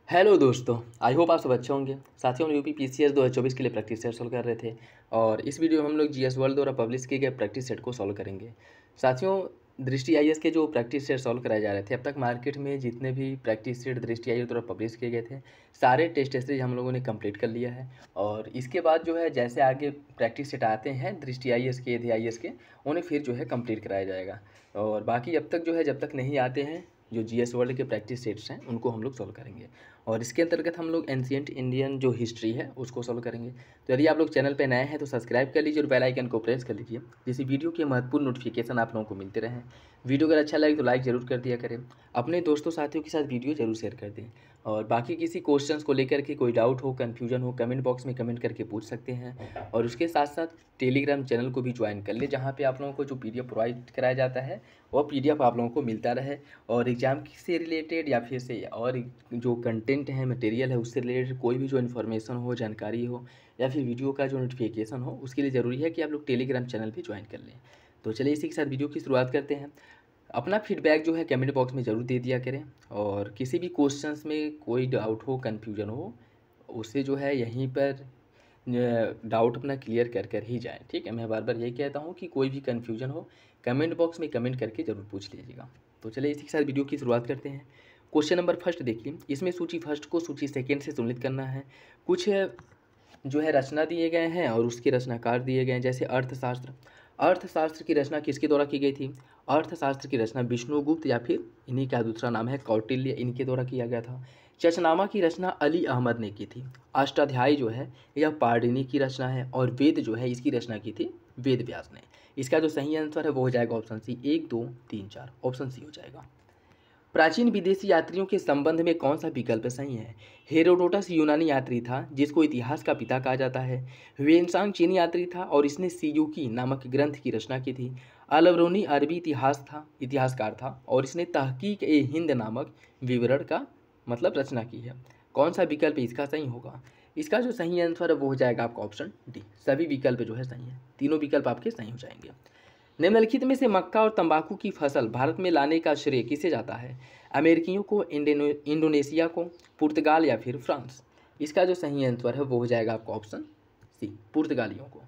Hello दोस्तों, I hope आप सब अच्छे होंगे। साथियों, हम यूपी पीसीएस 2024 के लिए प्रैक्टिस सेट सॉल्व कर रहे थे और इस वीडियो में हम लोग जीएस वर्ल्ड द्वारा पब्लिश किए गए प्रैक्टिस सेट को सॉल्व करेंगे। साथियों, दृष्टि आईएएस के जो प्रैक्टिस सेट सॉल्व कराए जा रहे थे, अब तक मार्केट में जितने भी प्रैक्टिस सेट दृष्टि आईएएस द्वारा पब्लिश किए गए थे, सारे टेस्ट सीरीज हम लोगों ने कंप्लीट कर लिया है। और इसके बाद जो है जैसे आगे प्रैक्टिस सेट आते हैं दृष्टि आईएएस के, एधी आईएएस के, उन्हें फिर जो है कंप्लीट कराया जाएगा। और बाकी अब तक जो है जब तक नहीं आते हैं जो जीएस वर्ल्ड के प्रैक्टिस सेट्स हैं उनको हम लोग सॉल्व करेंगे। और इसके अंतर्गत हम लोग एंशिएंट इंडियन जो हिस्ट्री है उसको सॉल्व करेंगे। तो यदि आप लोग चैनल पर नए हैं तो सब्सक्राइब कर लीजिए और बेल आइकन को प्रेस कर लीजिए, जिससे वीडियो के महत्वपूर्ण नोटिफिकेशन आप लोगों को मिलते रहें। वीडियो अगर अच्छा लगे तो लाइक ज़रूर कर दिया करें, अपने दोस्तों साथियों के साथ वीडियो जरूर शेयर कर दें। और बाकी किसी क्वेश्चंस को लेकर के कोई डाउट हो, कन्फ्यूजन हो, कमेंट बॉक्स में कमेंट करके पूछ सकते हैं। और उसके साथ साथ टेलीग्राम चैनल को भी ज्वाइन कर ले, जहाँ पे आप लोगों को जो पीडीएफ प्रोवाइड कराया जाता है वह पीडीएफ आप लोगों को मिलता रहे। और एग्ज़ाम से रिलेटेड या फिर से और जो कंटेंट है, मटेरियल है, उससे रिलेटेड कोई भी जो इन्फॉर्मेशन हो, जानकारी हो या फिर वीडियो का जो नोटिफिकेशन हो, उसके लिए ज़रूरी है कि आप लोग टेलीग्राम चैनल भी ज्वाइन कर लें। तो चलिए इसी के साथ वीडियो की शुरुआत करते हैं। अपना फीडबैक जो है कमेंट बॉक्स में ज़रूर दे दिया करें। और किसी भी क्वेश्चंस में कोई डाउट हो, कन्फ्यूजन हो, उसे जो है यहीं पर डाउट अपना क्लियर कर कर ही जाएं। ठीक है, मैं बार बार यही कहता हूँ कि कोई भी कन्फ्यूजन हो कमेंट बॉक्स में कमेंट करके ज़रूर पूछ लीजिएगा। तो चलिए इसी के साथ वीडियो की शुरुआत करते हैं। क्वेश्चन नंबर फर्स्ट देखिए, इसमें सूची फर्स्ट को सूची सेकेंड से सम्मिलित करना है। कुछ जो है रचना दिए गए हैं और उसके रचनाकार दिए गए हैं। जैसे अर्थशास्त्र, अर्थशास्त्र की रचना किसके द्वारा की गई थी? अर्थशास्त्र की रचना विष्णुगुप्त या फिर इन्हीं का दूसरा नाम है कौटिल्य, इनके द्वारा किया गया था। चचनामा की रचना अली अहमद ने की थी। अष्टाध्यायी जो है यह पाणिनि की रचना है। और वेद जो है इसकी रचना की थी वेद व्यास ने। इसका जो सही आंसर है वो हो जाएगा ऑप्शन सी, 1 2 3 4, ऑप्शन सी हो जाएगा। प्राचीन विदेशी यात्रियों के संबंध में कौन सा विकल्प सही है? हेरोडोटस यूनानी यात्री था जिसको इतिहास का पिता कहा जाता है। ह्वेनसांग चीनी यात्री था और इसने सियूकी नामक ग्रंथ की रचना की थी। अलबरूनी अरबी इतिहासकार था और इसने तहकीक ए हिंद नामक विवरण का रचना की है। कौन सा विकल्प इसका सही होगा? इसका जो सही आंसर है वो हो जाएगा आपका ऑप्शन डी। सभी विकल्प जो है सही है, तीनों विकल्प आपके सही हो जाएंगे। निम्नलिखित में से मक्का और तंबाकू की फसल भारत में लाने का श्रेय किसे जाता है? अमेरिकियों को, इंडोनेशिया को, पुर्तगाल या फिर फ्रांस? इसका जो सही आंसर है वो हो जाएगा आपका ऑप्शन सी, पुर्तगालियों को।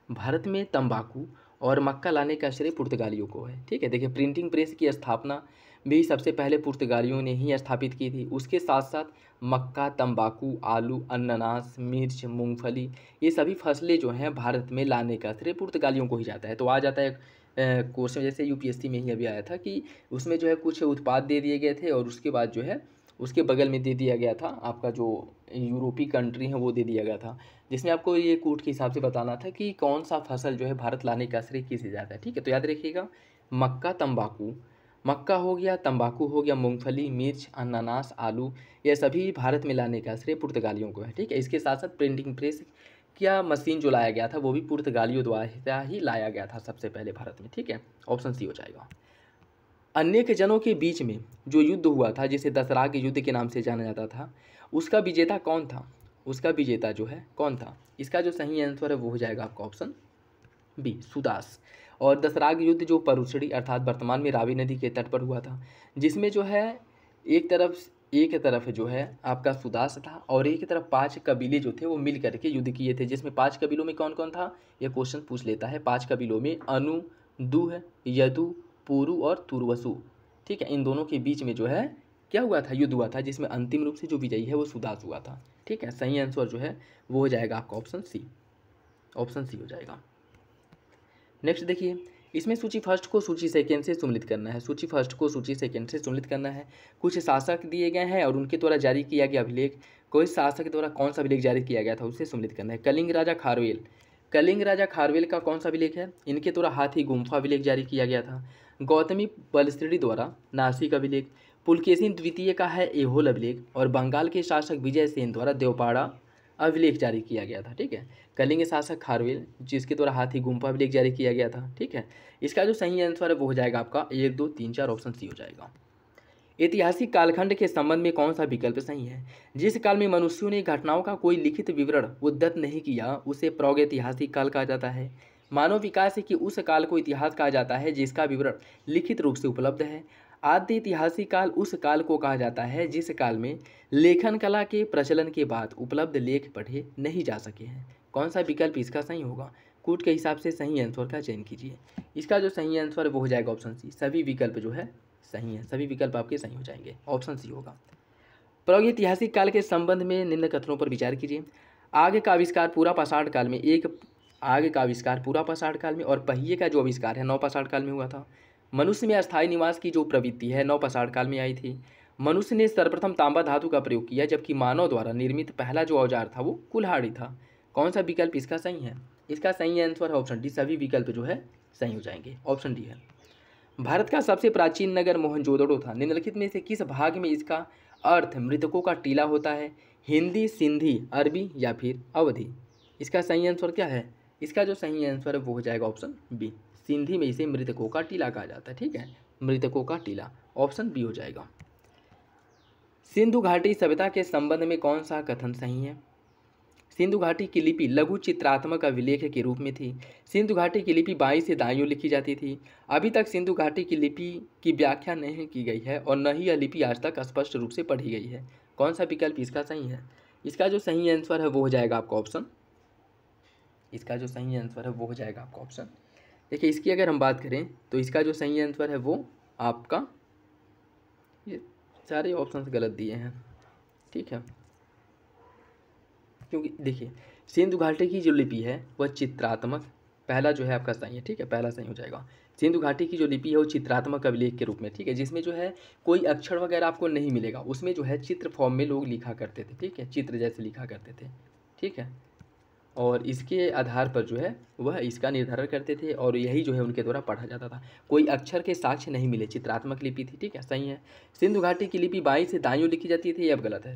भारत में तंबाकू और मक्का लाने का श्रेय पुर्तगालियों को है। ठीक है, देखिए प्रिंटिंग प्रेस की स्थापना भी सबसे पहले पुर्तगालियों ने ही स्थापित की थी। उसके साथ साथ मक्का, तंबाकू, आलू, अनानास, मिर्च, मूंगफली, ये सभी फसलें जो हैं भारत में लाने का श्रेय पुर्तगालियों को ही जाता है। तो आ जाता है क्वेश्चन, जैसे यूपीएससी में ही अभी आया था कि उसमें जो है कुछ उत्पाद दे दिए गए थे और उसके बाद जो है उसके बगल में दे दिया गया था आपका जो यूरोपीय कंट्री है वो दे दिया गया था, जिसमें आपको ये कूट के हिसाब से बताना था कि कौन सा फसल जो है भारत लाने का श्रेय किसे जाता है। ठीक है, तो याद रखिएगा, मक्का, तंबाकू, मक्का हो गया, तंबाकू हो गया, मूंगफली, मिर्च, अनानास, आलू, ये सभी भारत में लाने का श्रेय पुर्तगालियों को है। ठीक है, इसके साथ साथ प्रिंटिंग प्रेस क्या मशीन जो लाया गया था वो भी पुर्तगालियों द्वारा ही लाया गया था सबसे पहले भारत में। ठीक है, ऑप्शन सी हो जाएगा। अनेक जनों के बीच में जो युद्ध हुआ था, जिसे दसराग युद्ध के नाम से जाना जाता था, उसका विजेता कौन था? उसका विजेता जो है कौन था? इसका जो सही आंसर है वो हो जाएगा आपका ऑप्शन बी, सुदास। और दसराग युद्ध जो परुसड़ी अर्थात वर्तमान में रावी नदी के तट पर हुआ था, जिसमें जो है एक तरफ जो है आपका सुदास था और एक तरफ 5 कबीले जो थे वो मिल करके युद्ध किए थे। जिसमें 5 कबीलों में कौन कौन था, ये क्वेश्चन पूछ लेता है। 5 कबीलों में अनु, दुह, यदु, पुरु और तुर्वसु। ठीक है, इन दोनों के बीच में जो है क्या हुआ था, युद्ध हुआ था, जिसमें अंतिम रूप से जो विजयी है वो सुदास हुआ था। ठीक है, सही आंसर जो है वो हो जाएगा आपका ऑप्शन सी, ऑप्शन सी हो जाएगा। नेक्स्ट देखिए, इसमें सूची फर्स्ट को सूची सेकेंड से सम्मिलित करना है। सूची फर्स्ट को सूची सेकेंड से सम्मिलित करना है। कुछ शासक दिए गए हैं और उनके द्वारा जारी किया गया अभिलेख, कोई शासक द्वारा कौन सा अभिलेख जारी किया गया था उसे सम्मिलित करना है। कलिंग राजा खारवेल, कलिंग राजा खारवेल का कौन सा अभिलेख है? इनके द्वारा हाथी गुम्फा अभिलेख जारी किया गया था। गौतमी बलश्रेणी द्वारा नासिक अभिलेख, पुलकेशिन द्वितीय का है एहोल अभिलेख और बंगाल के शासक विजय सेन द्वारा देवपाड़ा अभिलेख जारी किया गया था। ठीक है, कलिंग शासक खारवेल जिसके द्वारा हाथी गुम्फा अभिलेख जारी किया गया था। ठीक है, इसका जो सही आंसर है वो हो जाएगा आपका 1 2 3 4, ऑप्शन सी हो जाएगा। ऐतिहासिक कालखंड के संबंध में कौन सा विकल्प सही है? जिस काल में मनुष्यों ने घटनाओं का कोई लिखित विवरण उद्धत नहीं किया उसे प्रागैतिहासिक काल कहा जाता है। मानव विकास की उस काल को इतिहास कहा जाता है जिसका विवरण लिखित रूप से उपलब्ध है। आदि ऐतिहासिक काल उस काल को कहा जाता है जिस काल में लेखन कला के प्रचलन के बाद उपलब्ध लेख पढ़े नहीं जा सके हैं। कौन सा विकल्प इसका सही होगा? कूट के हिसाब से सही आंसर का चयन कीजिए। इसका जो सही आंसर वो हो जाएगा ऑप्शन सी। सभी विकल्प जो है सही है, सभी विकल्प आपके सही हो जाएंगे, ऑप्शन सी होगा। प्रागैतिहासिक काल के संबंध में निम्न कथनों पर विचार कीजिए। आग का आविष्कार पूरा पाषाण काल में आग का आविष्कार पूरा पाषाण काल में और पहिए का जो आविष्कार है नवपाषाण काल में हुआ था। मनुष्य में अस्थायी निवास की जो प्रवृत्ति है नवपाषाण काल में आई थी। मनुष्य ने सर्वप्रथम तांबा धातु का प्रयोग किया, जबकि मानव द्वारा निर्मित पहला जो औजार था वो कुल्हाड़ी था। कौन सा विकल्प इसका सही है? इसका सही आंसर है ऑप्शन डी। सभी विकल्प जो है सही हो जाएंगे, ऑप्शन डी है। भारत का सबसे प्राचीन नगर मोहनजोदड़ो था। निम्नलिखित में से किस भाग में इसका अर्थ मृतकों का टीला होता है? हिंदी, सिंधी, अरबी या फिर अवधी? इसका सही आंसर क्या है? इसका जो सही आंसर है वो हो जाएगा ऑप्शन बी। सिंधी में इसे मृतकों का टीला कहा जाता है। ठीक है, मृतकों का टीला, ऑप्शन बी हो जाएगा। सिंधु घाटी सभ्यता के संबंध में कौन सा कथन सही है? सिंधु घाटी की लिपि लघु चित्रात्मक अभिलेख के रूप में थी। सिंधु घाटी की लिपि बाईं से दाईं ओर लिखी जाती थी। अभी तक सिंधु घाटी की लिपि की व्याख्या नहीं की गई है और न ही यह लिपि आज तक स्पष्ट रूप से पढ़ी गई है। कौन सा विकल्प इसका सही है? इसका जो सही आंसर है वो हो जाएगा आपका ऑप्शन, इसका जो सही आंसर है वो हो जाएगा आपका ऑप्शन। देखिए, इसकी अगर हम बात करें तो इसका जो सही आंसर है वो आपका, ये सारे ऑप्शन गलत दिए हैं। ठीक है, क्योंकि देखिए सिंधु घाटी की जो लिपि है वह चित्रात्मक, पहला जो है आपका सही है। ठीक है, पहला सही हो जाएगा। सिंधु घाटी की जो लिपि है वो चित्रात्मक अभिलेख के रूप में, ठीक है, जिसमें जो है कोई अक्षर वगैरह आपको नहीं मिलेगा, उसमें जो है चित्र फॉर्म में लोग लिखा करते थे। ठीक है, चित्र जैसे लिखा करते थे। ठीक है, और इसके आधार पर जो है वह इसका निर्धारण करते थे और यही जो है उनके द्वारा पढ़ा जाता था। कोई अक्षर के साक्ष्य नहीं मिले, चित्रात्मक लिपि थी। ठीक है, सही है। सिंधु घाटी की लिपि बाईं से दाईं ओर लिखी जाती थी, ये अब गलत है।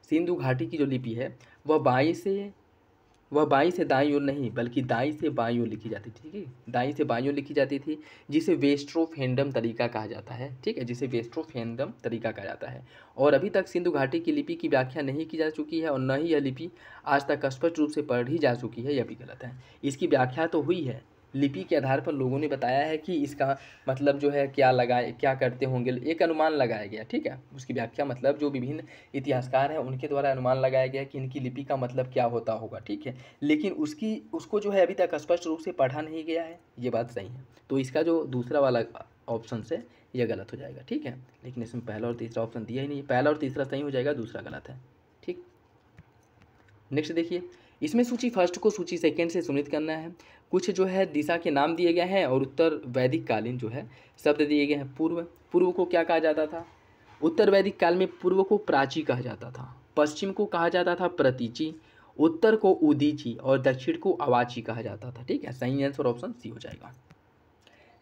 सिंधु घाटी की जो लिपि है वह बाईं से दाईं ओर नहीं बल्कि दाईं से बाईं ओर लिखी जाती थी। ठीक है, दाईं से बाईं ओर लिखी जाती थी, जिसे वेस्ट्रोफेंडम तरीका कहा जाता है। ठीक है, जिसे वेस्ट्रोफेंडम तरीका कहा जाता है। और अभी तक सिंधु घाटी की लिपि की व्याख्या नहीं की जा चुकी है और न ही यह लिपि आज तक स्पष्ट रूप से पढ़ी जा चुकी है, यह भी गलत है। इसकी व्याख्या तो हुई है, लिपि के आधार पर लोगों ने बताया है कि इसका मतलब जो है क्या करते होंगे, एक अनुमान लगाया गया। ठीक है, उसकी व्याख्या मतलब जो विभिन्न इतिहासकार हैं उनके द्वारा अनुमान लगाया गया कि इनकी लिपि का मतलब क्या होता होगा। ठीक है, लेकिन उसको जो है अभी तक स्पष्ट रूप से पढ़ा नहीं गया है, ये बात सही है। तो इसका जो दूसरा वाला ऑप्शन से यह गलत हो जाएगा। ठीक है, लेकिन इसमें पहला और तीसरा ऑप्शन दिया ही नहीं, पहला और तीसरा सही हो जाएगा, दूसरा गलत है। ठीक, नेक्स्ट देखिए, इसमें सूची फर्स्ट को सूची सेकेंड से सुनित करना है। कुछ जो है दिशा के नाम दिए गए हैं और उत्तर वैदिक कालीन जो है शब्द दिए गए हैं। पूर्व को क्या कहा जाता था? उत्तर वैदिक काल में पूर्व को प्राची कहा जाता था, पश्चिम को कहा जाता था प्रतीची, उत्तर को उदीची और दक्षिण को अवाची कहा जाता था। ठीक है, सही आंसर ऑप्शन सी हो जाएगा।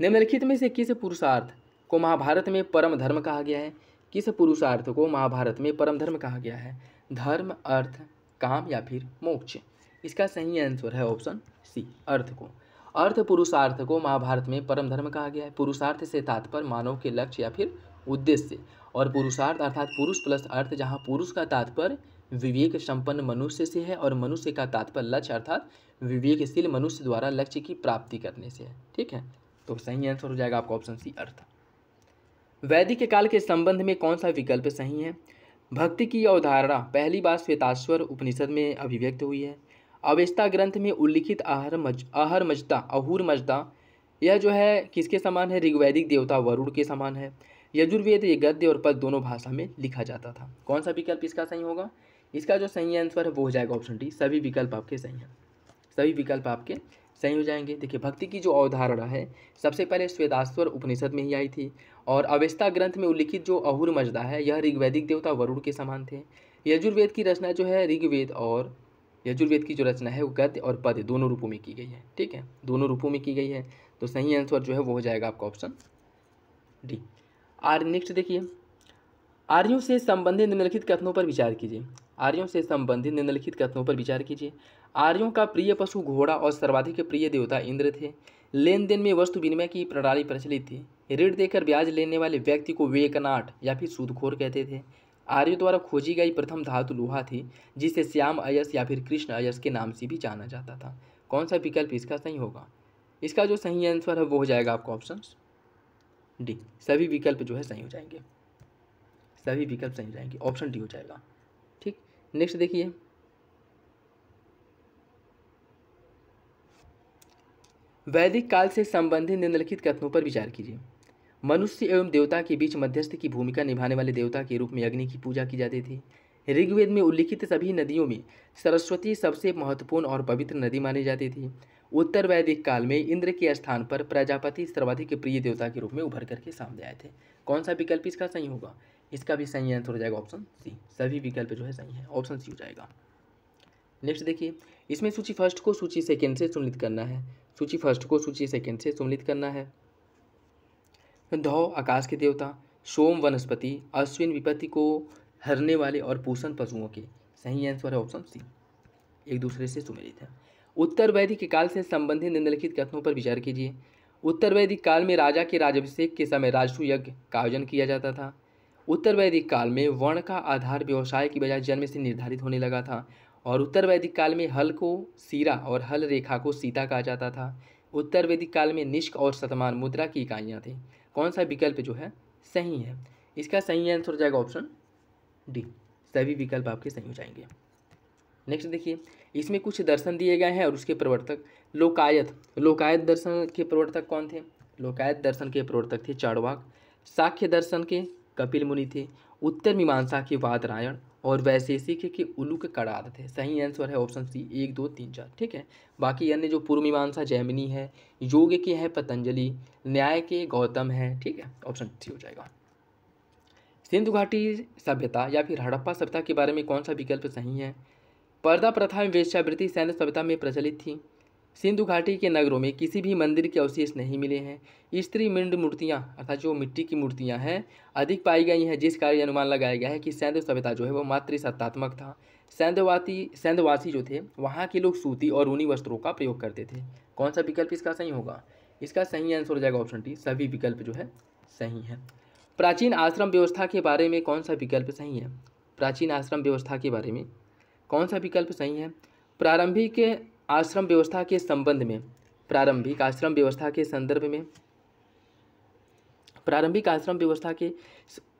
निम्नलिखित में से किस पुरुषार्थ को महाभारत में परम धर्म कहा गया है? किस पुरुषार्थ को महाभारत में परम धर्म कहा गया है? धर्म, अर्थ, काम या फिर मोक्ष? इसका सही आंसर है ऑप्शन सी, अर्थ को। अर्थ पुरुषार्थ को महाभारत में परम धर्म कहा गया है। पुरुषार्थ से तात्पर्य मानव के लक्ष्य या फिर उद्देश्य, और पुरुषार्थ अर्थात पुरुष प्लस अर्थ, जहाँ पुरुष का तात्पर्य विवेक संपन्न मनुष्य से है और मनुष्य का तात्पर्य लक्ष्य अर्थात विवेकशील मनुष्य द्वारा लक्ष्य की प्राप्ति करने से है। ठीक है, तो सही आंसर हो जाएगा आपका ऑप्शन सी, अर्थ। वैदिक काल के संबंध में कौन सा विकल्प सही है? भक्ति की अवधारणा पहली बार श्वेताश्वर उपनिषद में अभिव्यक्त हुई है। अवेस्ता ग्रंथ में उल्लिखित अहूर मजदा यह जो है किसके समान है? ऋग्वैदिक देवता वरुण के समान है। यजुर्वेद ये गद्य और पद दोनों भाषा में लिखा जाता था। कौन सा विकल्प इसका सही होगा? इसका जो सही आंसर है वो हो जाएगा ऑप्शन डी। सभी विकल्प आपके सही हैं, सभी विकल्प आपके सही हो जाएंगे। देखिए, भक्ति की जो अवधारणा है सबसे पहले श्वेताश्वर उपनिषद में ही आई थी और अवेस्ता ग्रंथ में उल्लिखित जो अहूर मजदा है यह ऋग्वैदिक देवता वरुण के समान थे। यजुर्वेद की रचना जो है यजुर्वेद की जो रचना है वो गद्य और पद दोनों रूपों में की गई है। ठीक है, दोनों रूपों में की गई है, तो सही आंसर जो है वो हो जाएगा आपका ऑप्शन डी। नेक्स्ट देखिए, आर्यों से संबंधित निम्नलिखित कथनों पर विचार कीजिए। आर्यों से संबंधित निम्नलिखित कथनों पर विचार कीजिए। आर्यों का प्रिय पशु घोड़ा और सर्वाधिक प्रिय देवता इंद्र थे। लेन देन में वस्तु विनिमय की प्रणाली प्रचलित थी। ऋण देकर ब्याज लेने वाले व्यक्ति को वेकनाट या फिर सूदखोर कहते थे। आर्यों द्वारा खोजी गई प्रथम धातु लोहा थी, जिसे श्याम अयस या फिर कृष्ण अयस के नाम से भी जाना जाता था। कौन सा विकल्प इसका सही होगा? इसका जो सही आंसर है वो हो जाएगा आपका ऑप्शन डी, सभी विकल्प जो है सही हो जाएंगे, सभी विकल्प सही हो जाएंगे, ऑप्शन डी हो जाएगा। ठीक, नेक्स्ट देखिए, वैदिक काल से संबंधित निम्नलिखित कथनों पर विचार कीजिए। मनुष्य एवं देवता के बीच मध्यस्थ की भूमिका निभाने वाले देवता के रूप में अग्नि की पूजा की जाती थी। ऋग्वेद में उल्लिखित सभी नदियों में सरस्वती सबसे महत्वपूर्ण और पवित्र नदी मानी जाती थी। उत्तर वैदिक काल में इंद्र के स्थान पर प्रजापति सर्वाधिक प्रिय देवता के रूप में उभर करके सामने आए थे। कौन सा विकल्प इसका सही होगा? इसका भी सही आंसर हो जाएगा ऑप्शन सी, सभी विकल्प जो है सही है, ऑप्शन सी हो जाएगा। नेक्स्ट देखिए, इसमें सूची फर्स्ट को सूची सेकेंड से सम्मिलित करना है। सूची फर्स्ट को सूची सेकेंड से सम्मिलित करना है। धौ आकाश के देवता, सोम वनस्पति, अश्विन विपत्ति को हरने वाले और पूषण पशुओं के। सही आंसर है ऑप्शन सी, एक दूसरे से सम्मिलित है। उत्तर वैदिक काल से संबंधित निम्नलिखित कथनों पर विचार कीजिए। उत्तर वैदिक काल में राजा के राज्याभिषेक के समय राजसू यज्ञ का आयोजन किया जाता था। उत्तर वैदिक काल में वर्ण का आधार व्यवसाय की बजाय जन्म से निर्धारित होने लगा था। और उत्तर वैदिक काल में हल को सीरा और हल रेखा को सीता कहा जाता था। उत्तर वैदिक काल में निष्क और शतमान मुद्रा की इकाइयाँ थीं। कौन सा विकल्प जो है सही है? इसका सही आंसर हो जाएगा ऑप्शन डी, सभी विकल्प आपके सही हो जाएंगे। नेक्स्ट देखिए, इसमें कुछ दर्शन दिए गए हैं और उसके प्रवर्तक लोकायत दर्शन के प्रवर्तक कौन थे? लोकायत दर्शन के प्रवर्तक थे चार्वाक। सांख्य दर्शन के कपिल मुनि थे। उत्तर मीमांसा के वादरायण और वैशेषिक के उलूक कड़ाद थे। सही आंसर है ऑप्शन सी, 1 2 3 4। ठीक है, बाकी अन्य जो पूर्व मीमांसा जैमिनी है, योग के हैं पतंजलि, न्याय के गौतम है। ठीक है, ऑप्शन सी हो जाएगा। सिंधु घाटी सभ्यता या फिर हड़प्पा सभ्यता के बारे में कौन सा विकल्प सही है? पर्दा प्रथा में वेश्यावृत्ति सैन्य सभ्यता में प्रचलित थी। सिंधु घाटी के नगरों में किसी भी मंदिर के अवशेष नहीं मिले हैं। स्त्री मिंड मूर्तियाँ अर्थात जो मिट्टी की मूर्तियाँ हैं अधिक पाई गई हैं, जिस कारण अनुमान लगाया गया है कि सैन्य सभ्यता जो है वो मातृसत्तात्मक था। सैन्यवासी जो थे वहाँ के लोग सूती और ऊनी वस्त्रों का प्रयोग करते थे। कौन सा विकल्प इसका सही होगा? इसका सही आंसर हो जाएगा ऑप्शन डी, सभी विकल्प जो है सही है। प्राचीन आश्रम व्यवस्था के बारे में कौन सा विकल्प सही है? प्राचीन आश्रम व्यवस्था के बारे में कौन सा विकल्प सही है? प्रारंभिक आश्रम व्यवस्था के संबंध में, प्रारंभिक आश्रम व्यवस्था के संदर्भ में,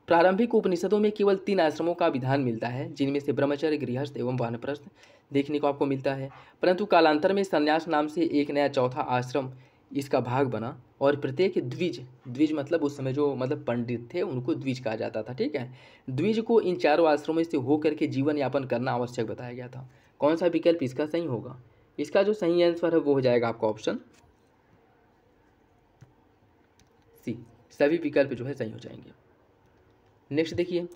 प्रारंभिक उपनिषदों में केवल 3 आश्रमों का विधान मिलता है, जिनमें से ब्रह्मचर्य, गृहस्थ एवं वानप्रस्थ देखने को आपको मिलता है। परंतु कालांतर में संन्यास नाम से एक नया चौथा आश्रम इसका भाग बना और प्रत्येक द्विज मतलब उस समय जो मतलब पंडित थे उनको द्विज कहा जाता था। ठीक है, द्विज को इन चारों आश्रमों से होकर के जीवन यापन करना आवश्यक बताया गया था। कौन सा विकल्प इसका सही होगा? इसका जो सही आंसर है वो हो जाएगा आपका ऑप्शन सी, सभी विकल्प जो है सही हो जाएंगे। नेक्स्ट देखिए,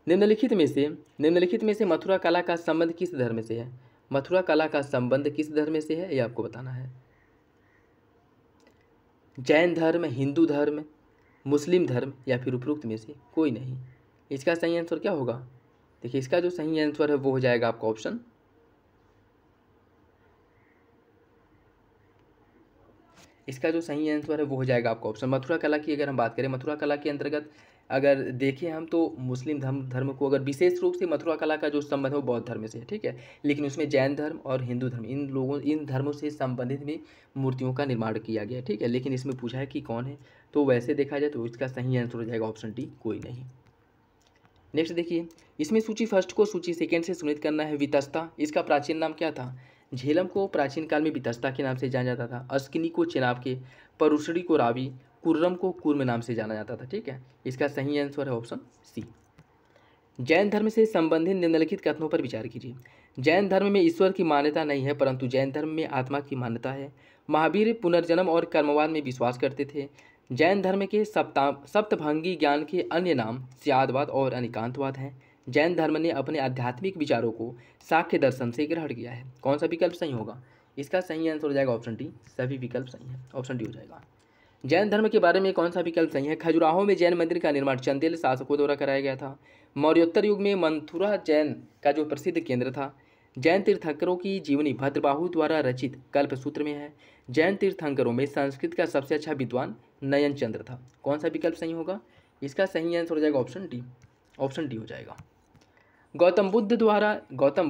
निम्नलिखित में से मथुरा कला का संबंध किस धर्म से है? मथुरा कला का संबंध किस धर्म से है ये आपको बताना है। जैन धर्म, हिंदू धर्म, मुस्लिम धर्म या फिर उपरोक्त में से कोई नहीं। इसका सही आंसर क्या होगा? देखिए, इसका जो सही आंसर है वो हो जाएगा आपका ऑप्शन, इसका जो सही आंसर है वो हो जाएगा आपका ऑप्शन। मथुरा कला की अगर हम बात करें, मथुरा कला के अंतर्गत अगर देखें हम तो मुस्लिम धर्म को अगर विशेष रूप से मथुरा कला का जो संबंध है वो बौद्ध धर्म से है। ठीक है, लेकिन उसमें जैन धर्म और हिंदू धर्म इन धर्मों से संबंधित भी मूर्तियों का निर्माण किया गया। ठीक है, लेकिन इसमें पूछा है कि कौन है, तो वैसे देखा जाए तो इसका सही आंसर हो जाएगा ऑप्शन डी, कोई नहीं। नेक्स्ट देखिए, इसमें सूची फर्स्ट को सूची सेकेंड से सम्मिलित करना है। वितस्ता, इसका प्राचीन नाम क्या था? झेलम को प्राचीन काल में वितस्ता के नाम से जाना जाता था। अस्किनी को चिनाब के, परुषणी को रावी, कुर्रम को कुर्म नाम से जाना जाता था। ठीक है, इसका सही आंसर है ऑप्शन सी। जैन धर्म से संबंधित निम्नलिखित कथनों पर विचार कीजिए। जैन धर्म में ईश्वर की मान्यता नहीं है, परंतु जैन धर्म में आत्मा की मान्यता है। महावीर पुनर्जन्म और कर्मवाद में विश्वास करते थे। जैन धर्म के सप्तभंगी ज्ञान के अन्य नाम स्यादवाद और अनिकांतवाद हैं। जैन धर्म ने अपने आध्यात्मिक विचारों को सांख्य दर्शन से ग्रहण किया है। कौन सा विकल्प सही होगा? इसका सही आंसर हो जाएगा ऑप्शन डी, सभी विकल्प सही है, ऑप्शन डी हो जाएगा। जैन धर्म के बारे में कौन सा विकल्प सही है? खजुराहो में जैन मंदिर का निर्माण चंदेल शासकों द्वारा कराया गया था। मौर्योत्तर युग में मथुरा जैन का जो प्रसिद्ध केंद्र था। जैन तीर्थंकरों की जीवनी भद्रबाहु द्वारा रचित कल्पसूत्र में है। जैन तीर्थंकरों में संस्कृत का सबसे अच्छा विद्वान नयन चंद्र था। कौन सा विकल्प सही होगा? इसका सही आंसर हो जाएगा ऑप्शन डी, ऑप्शन डी हो जाएगा। गौतम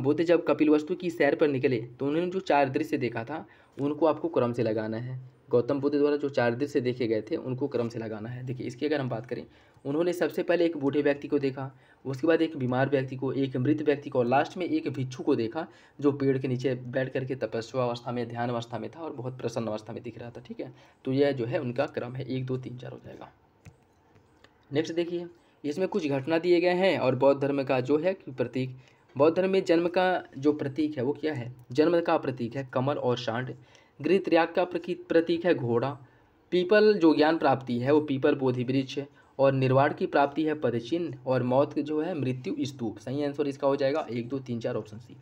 बुद्ध जब कपिलवस्तु की सैर पर निकले तो उन्होंने जो 4 दृश्य देखा था उनको आपको क्रम से लगाना है। गौतम बुद्ध द्वारा जो 4 दृश्य देखे गए थे उनको क्रम से लगाना है। देखिए इसकी अगर हम बात करें, उन्होंने सबसे पहले एक बूढ़े व्यक्ति को देखा, उसके बाद एक बीमार व्यक्ति को, एक मृत व्यक्ति को और लास्ट में एक भिक्षु को देखा जो पेड़ के नीचे बैठ करके तपस्या अवस्था में, ध्यान अवस्था में था और बहुत प्रसन्न अवस्था में दिख रहा था। ठीक है, तो यह जो है उनका क्रम है, 1 2 3 4 हो जाएगा। नेक्स्ट देखिए, इसमें कुछ घटना दिए गए हैं और बौद्ध धर्म का जो है प्रतीक। बौद्ध धर्म में जन्म का जो प्रतीक है वो क्या है? जन्म का प्रतीक है कमल और सांड। गृह त्याग का प्रतीक है घोड़ा। पीपल जो ज्ञान प्राप्ति है वो पीपल बोधि वृक्ष है। और निर्वाण की प्राप्ति है पदचिन्ह। और मौत जो है मृत्यु स्तूप। सही आंसर इसका हो जाएगा 1 2 3 4 ऑप्शन सी।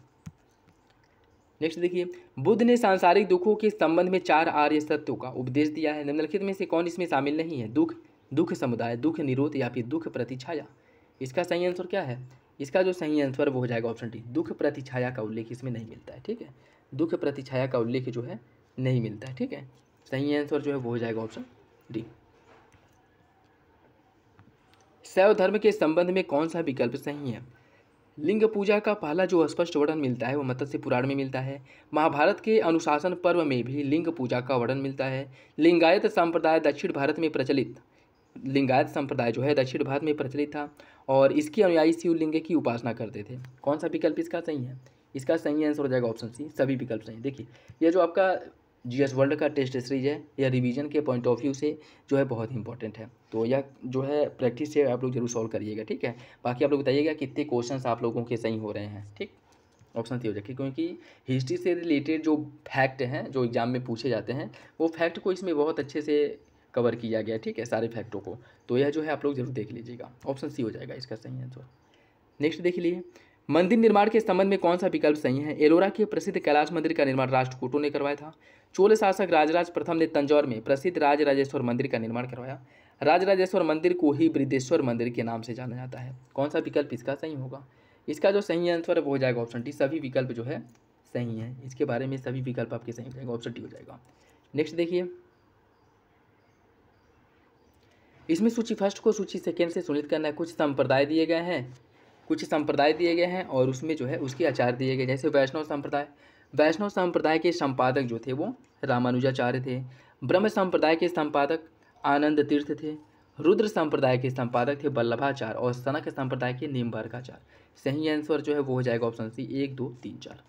नेक्स्ट देखिए, बुद्ध ने सांसारिक दुखों के संबंध में 4 आर्य सत्यों का उपदेश दिया है। निम्नलिखित में से कौन इसमें शामिल नहीं है? दुख, दुख समुदाय, दुख निरोध या फिर दुख प्रतिछाया। इसका सही आंसर क्या है? इसका जो सही आंसर वो हो जाएगा ऑप्शन डी, दुख प्रतिछाया का उल्लेख इसमें नहीं मिलता है। ठीक है, दुख प्रतिछाया का उल्लेख जो है नहीं मिलता है। ठीक है, सही आंसर जो है वो हो जाएगा ऑप्शन डी। शैव धर्म के संबंध में कौन सा विकल्प सही है? लिंग पूजा का पहला जो स्पष्ट वर्णन मिलता है वो मत्स्य पुराण में मिलता है। महाभारत के अनुशासन पर्व में भी लिंग पूजा का वर्णन मिलता है। लिंगायत संप्रदाय दक्षिण भारत में प्रचलित, लिंगायत संप्रदाय जो है दक्षिण भारत में प्रचलित था और इसके अनुयायी शिवलिंग की उपासना करते थे। कौन सा विकल्प इसका सही है? इसका सही आंसर हो जाएगा ऑप्शन सी, सभी विकल्प सही। देखिए यह जो आपका जीएस वर्ल्ड का टेस्ट सीरीज है या रिवीजन के पॉइंट ऑफ व्यू से जो है बहुत इंपॉर्टेंट है, तो यह जो है प्रैक्टिस से आप लोग जरूर सॉल्व करिएगा। ठीक है, बाकी आप लोग बताइएगा कितने क्वेश्चंस आप लोगों के सही हो रहे हैं। ठीक, ऑप्शन सी हो जाएगी, क्योंकि हिस्ट्री से रिलेटेड जो फैक्ट हैं जो एग्जाम में पूछे जाते हैं वो फैक्ट को इसमें बहुत अच्छे से कवर किया गया। ठीक है, सारे फैक्टों को, तो यह जो है आप लोग जरूर देख लीजिएगा। ऑप्शन सी हो जाएगा इसका सही आंसर। नेक्स्ट देख लीजिए, मंदिर निर्माण के संबंध में कौन सा विकल्प सही है? एलोरा के प्रसिद्ध कैलाश मंदिर का निर्माण राष्ट्रकूटों ने करवाया था। चोल शासक राजराज प्रथम ने तंजौर में प्रसिद्ध राजराजेश्वर मंदिर का निर्माण करवाया। राजराजेश्वर मंदिर को ही बृहदेश्वर मंदिर के नाम से जाना जाता है। कौन सा विकल्प इसका सही होगा? इसका जो सही आंसर है वो हो जाएगा ऑप्शन डी, सभी विकल्प जो है सही है। इसके बारे में सभी विकल्प आपके सही हो जाएंगे, ऑप्शन डी हो जाएगा। नेक्स्ट देखिए, इसमें सूची फर्स्ट को सूची सेकेंड से सुनिश्चित करना है। कुछ संप्रदाय दिए गए हैं, कुछ संप्रदाय दिए गए हैं और उसमें जो है उसके आचार्य दिए गए। जैसे वैष्णव संप्रदाय, वैष्णव संप्रदाय के संपादक जो थे वो रामानुजाचार्य थे। ब्रह्म संप्रदाय के संपादक आनंद तीर्थ थे। रुद्र संप्रदाय के संपादक थे वल्लभाचार्य और सनक संप्रदाय के नीमबारकाचार्य। सही आंसर जो है वो हो जाएगा ऑप्शन सी, 1 2 3 4।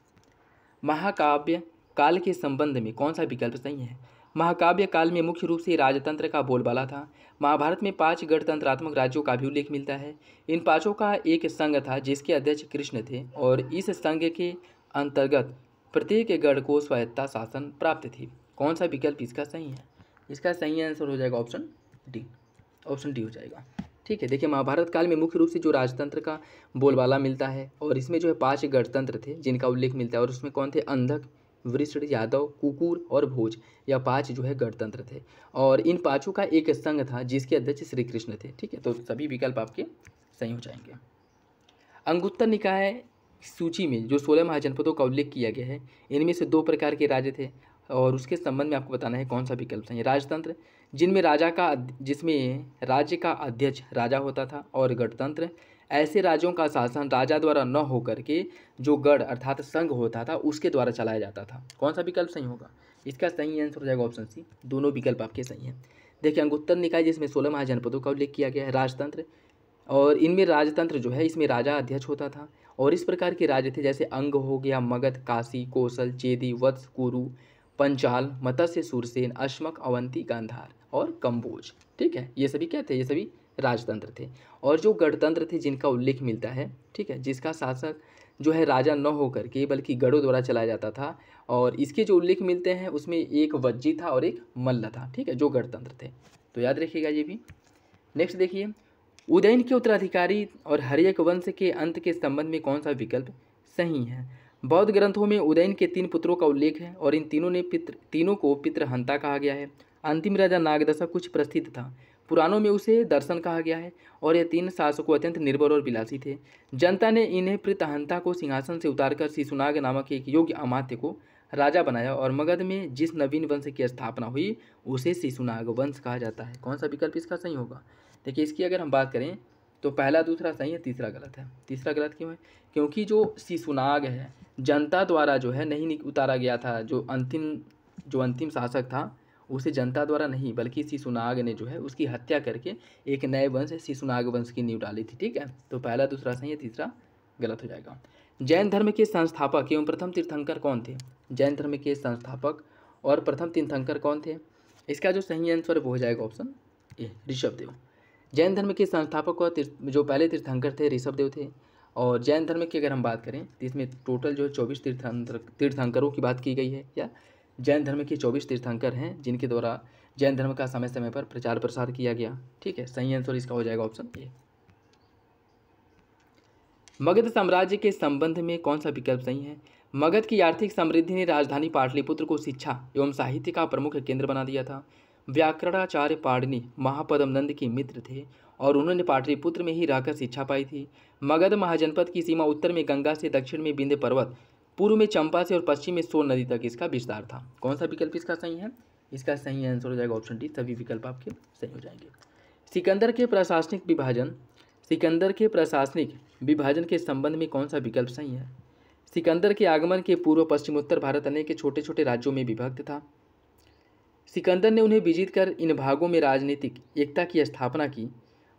महाकाव्य काल के संबंध में कौन सा विकल्प सही है? महाकाव्य काल में मुख्य रूप से राजतंत्र का बोलबाला था। महाभारत में 5 गणतंत्रात्मक राज्यों का भी उल्लेख मिलता है। इन 5 का एक संघ था जिसके अध्यक्ष कृष्ण थे और इस संघ के अंतर्गत प्रत्येक गढ़ को स्वायत्ता शासन प्राप्त थी। कौन सा विकल्प इसका सही है? इसका सही आंसर हो जाएगा ऑप्शन डी, ऑप्शन डी हो जाएगा। ठीक है, देखिए महाभारत काल में मुख्य रूप से जो राजतंत्र का बोलबाला मिलता है और इसमें जो है 5 गणतंत्र थे जिनका उल्लेख मिलता है और उसमें कौन थे? अंधक, वृषण, यादव, कुकुर और भोज, यह 5 जो है गणतंत्र थे और इन 5 का एक संघ था जिसके अध्यक्ष श्री कृष्ण थे। ठीक है, तो सभी विकल्प आपके सही हो जाएंगे। अंगुत्तर निकाय सूची में जो 16 महाजनपदों का उल्लेख किया गया है इनमें से 2 प्रकार के राज्य थे और उसके संबंध में आपको बताना है कौन सा विकल्प सही है। राजतंत्र जिसमें राज्य का अध्यक्ष राजा होता था और गणतंत्र ऐसे राज्यों का शासन राजा द्वारा न होकर के जो गढ़ अर्थात संघ होता था उसके द्वारा चलाया जाता था। कौन सा विकल्प सही होगा? इसका सही आंसर हो जाएगा ऑप्शन सी, दोनों विकल्प आपके सही हैं। देखिए अंगुत्तर निकाय जिसमें 16 महाजनपदों का उल्लेख किया गया है, राजतंत्र और इनमें राजतंत्र जो है इसमें राजा अध्यक्ष होता था और इस प्रकार के राज्य थे जैसे अंग हो गया, मगध, काशी, कौशल, चेदी, वत्स, कुरु, पंचाल, मत्स्य, सूरसेन, अश्मक, अवंती, गांधार और कंबोज। ठीक है, ये सभी क्या थे? ये सभी राजतंत्र थे। और जो गणतंत्र थे जिनका उल्लेख मिलता है, ठीक है, जिसका शासक जो है राजा न होकर के बल्कि गढ़ों द्वारा चलाया जाता था और इसके जो उल्लेख मिलते हैं उसमें एक वज्जी था और एक मल्ल था। ठीक है, जो गणतंत्र थे, तो याद रखिएगा ये भी। नेक्स्ट देखिए, उदयन के उत्तराधिकारी और हर्यक वंश के अंत के संबंध में कौन सा विकल्प सही है? बौद्ध ग्रंथों में उदयन के 3 पुत्रों का उल्लेख है और इन तीनों को पितृहंता कहा गया है। अंतिम राजा नागदशक कुछ प्रसिद्ध था, पुराणों में उसे दर्शन कहा गया है और ये 3 शासकों अत्यंत निर्बल और विलासी थे। जनता ने इन्हें पितृहंता को सिंहासन से उतारकर शिशुनाग नामक एक योग्य अमात्य को राजा बनाया और मगध में जिस नवीन वंश की स्थापना हुई उसे शिशुनाग वंश कहा जाता है। कौन सा विकल्प इसका सही होगा? देखिए इसकी अगर हम बात करें तो पहला दूसरा सही है, तीसरा गलत है। तीसरा गलत क्यों है? क्योंकि जो शिशुनाग है जनता द्वारा जो है नहीं उतारा गया था, जो अंतिम शासक था उसे जनता द्वारा नहीं बल्कि शिशुनाग ने जो है उसकी हत्या करके एक नए वंश शिशुनाग वंश की नींव डाली थी। ठीक है, तो पहला दूसरा सही है, तीसरा गलत हो जाएगा। जैन धर्म के संस्थापक एवं प्रथम तीर्थंकर कौन थे? जैन धर्म के संस्थापक और प्रथम तीर्थंकर कौन थे? इसका जो सही आंसर वो हो जाएगा ऑप्शन ए, ऋषभदेव। जैन धर्म के संस्थापक और जो पहले तीर्थंकर थे ऋषभदेव थे। और जैन धर्म की अगर हम बात करें तो इसमें टोटल जो है 24 तीर्थंकरों की बात की गई है। या जैन धर्म के 24 तीर्थंकर हैं जिनके द्वारा जैन धर्म का समय समय पर प्रचार प्रसार किया गया। ठीक है, सही आंसर इसका हो जाएगा ऑप्शन ए। मगध साम्राज्य के संबंध में कौन सा विकल्प सही है? मगध की आर्थिक समृद्धि ने राजधानी पाटलिपुत्र को शिक्षा एवं साहित्य का प्रमुख केंद्र बना दिया था। व्याकरणाचार्य पाणिनि महापद्म नंद के मित्र थे और उन्होंने पाटलिपुत्र में ही रहकर शिक्षा पाई थी। मगध महाजनपद की सीमा उत्तर में गंगा से, दक्षिण में विंध्य पर्वत, पूर्व में चंपा से और पश्चिम में सोन नदी तक इसका विस्तार था। कौन सा विकल्प इसका सही है? इसका सही आंसर हो जाएगा ऑप्शन डी। सभी विकल्प आपके सही हो जाएंगे। सिकंदर के प्रशासनिक विभाजन के संबंध में कौन सा विकल्प सही है? सिकंदर के आगमन के पूर्व पश्चिम उत्तर भारत अनेक छोटे छोटे राज्यों में विभक्त था। सिकंदर ने उन्हें विजित कर इन भागों में राजनीतिक एकता की स्थापना की।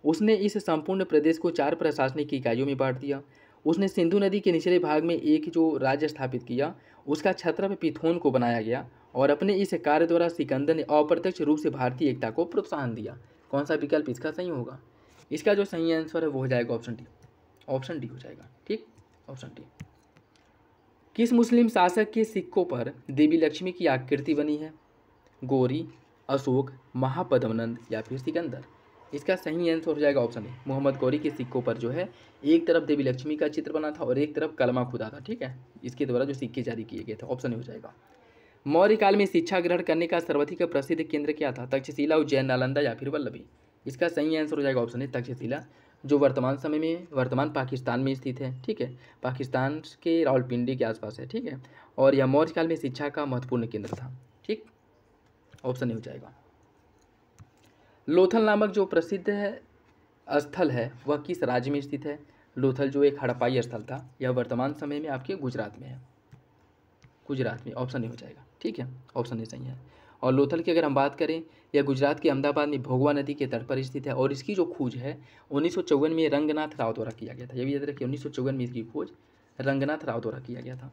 उसने इस संपूर्ण प्रदेश को 4 प्रशासनिक इकाइयों में बांट दिया। उसने सिंधु नदी के निचले भाग में एक जो राज्य स्थापित किया उसका छत्रप पिथोन को बनाया गया और अपने इस कार्य द्वारा सिकंदर ने अप्रत्यक्ष रूप से भारतीय एकता को प्रोत्साहन दिया। कौन सा विकल्प इसका सही होगा? इसका जो सही आंसर है वो हो जाएगा ऑप्शन डी। ऑप्शन डी हो जाएगा। ठीक, ऑप्शन डी। किस मुस्लिम शासक के सिक्कों पर देवी लक्ष्मी की आकृति बनी है? गौरी, अशोक, महापद्मनंद या फिर सिकंदर? इसका सही आंसर हो जाएगा ऑप्शन ए। मोहम्मद गौरी के सिक्कों पर जो है एक तरफ देवी लक्ष्मी का चित्र बना था और एक तरफ कलमा खुदा था। ठीक है, इसके द्वारा जो सिक्के जारी किए गए थे। ऑप्शन ए हो जाएगा। मौर्य काल में शिक्षा ग्रहण करने का सर्वाधिक प्रसिद्ध केंद्र क्या था? तक्षशिला, उज्जैन, नालंदा या फिर वल्लभी? इसका सही आंसर हो जाएगा ऑप्शन ए, तक्षशिला, जो वर्तमान पाकिस्तान में स्थित है। ठीक है, पाकिस्तान के रावलपिंडी के आसपास है। ठीक है, और यह मौर्य काल में शिक्षा का महत्वपूर्ण केंद्र था। ठीक, ऑप्शन ए हो जाएगा। लोथल नामक जो प्रसिद्ध स्थल है वह किस राज्य में स्थित है? लोथल जो एक हड़प्पाई स्थल था यह वर्तमान समय में आपके गुजरात में है। गुजरात में, ऑप्शन ए हो जाएगा। ठीक है, ऑप्शन ए सही है। और लोथल की अगर हम बात करें यह गुजरात के अहमदाबाद में भोगवा नदी के तट पर स्थित है और इसकी जो खोज है 1954 में रंगनाथ राव द्वारा किया गया था। यह भी याद रखिए, 1954 में इसकी खोज रंगनाथ राव द्वारा किया गया था।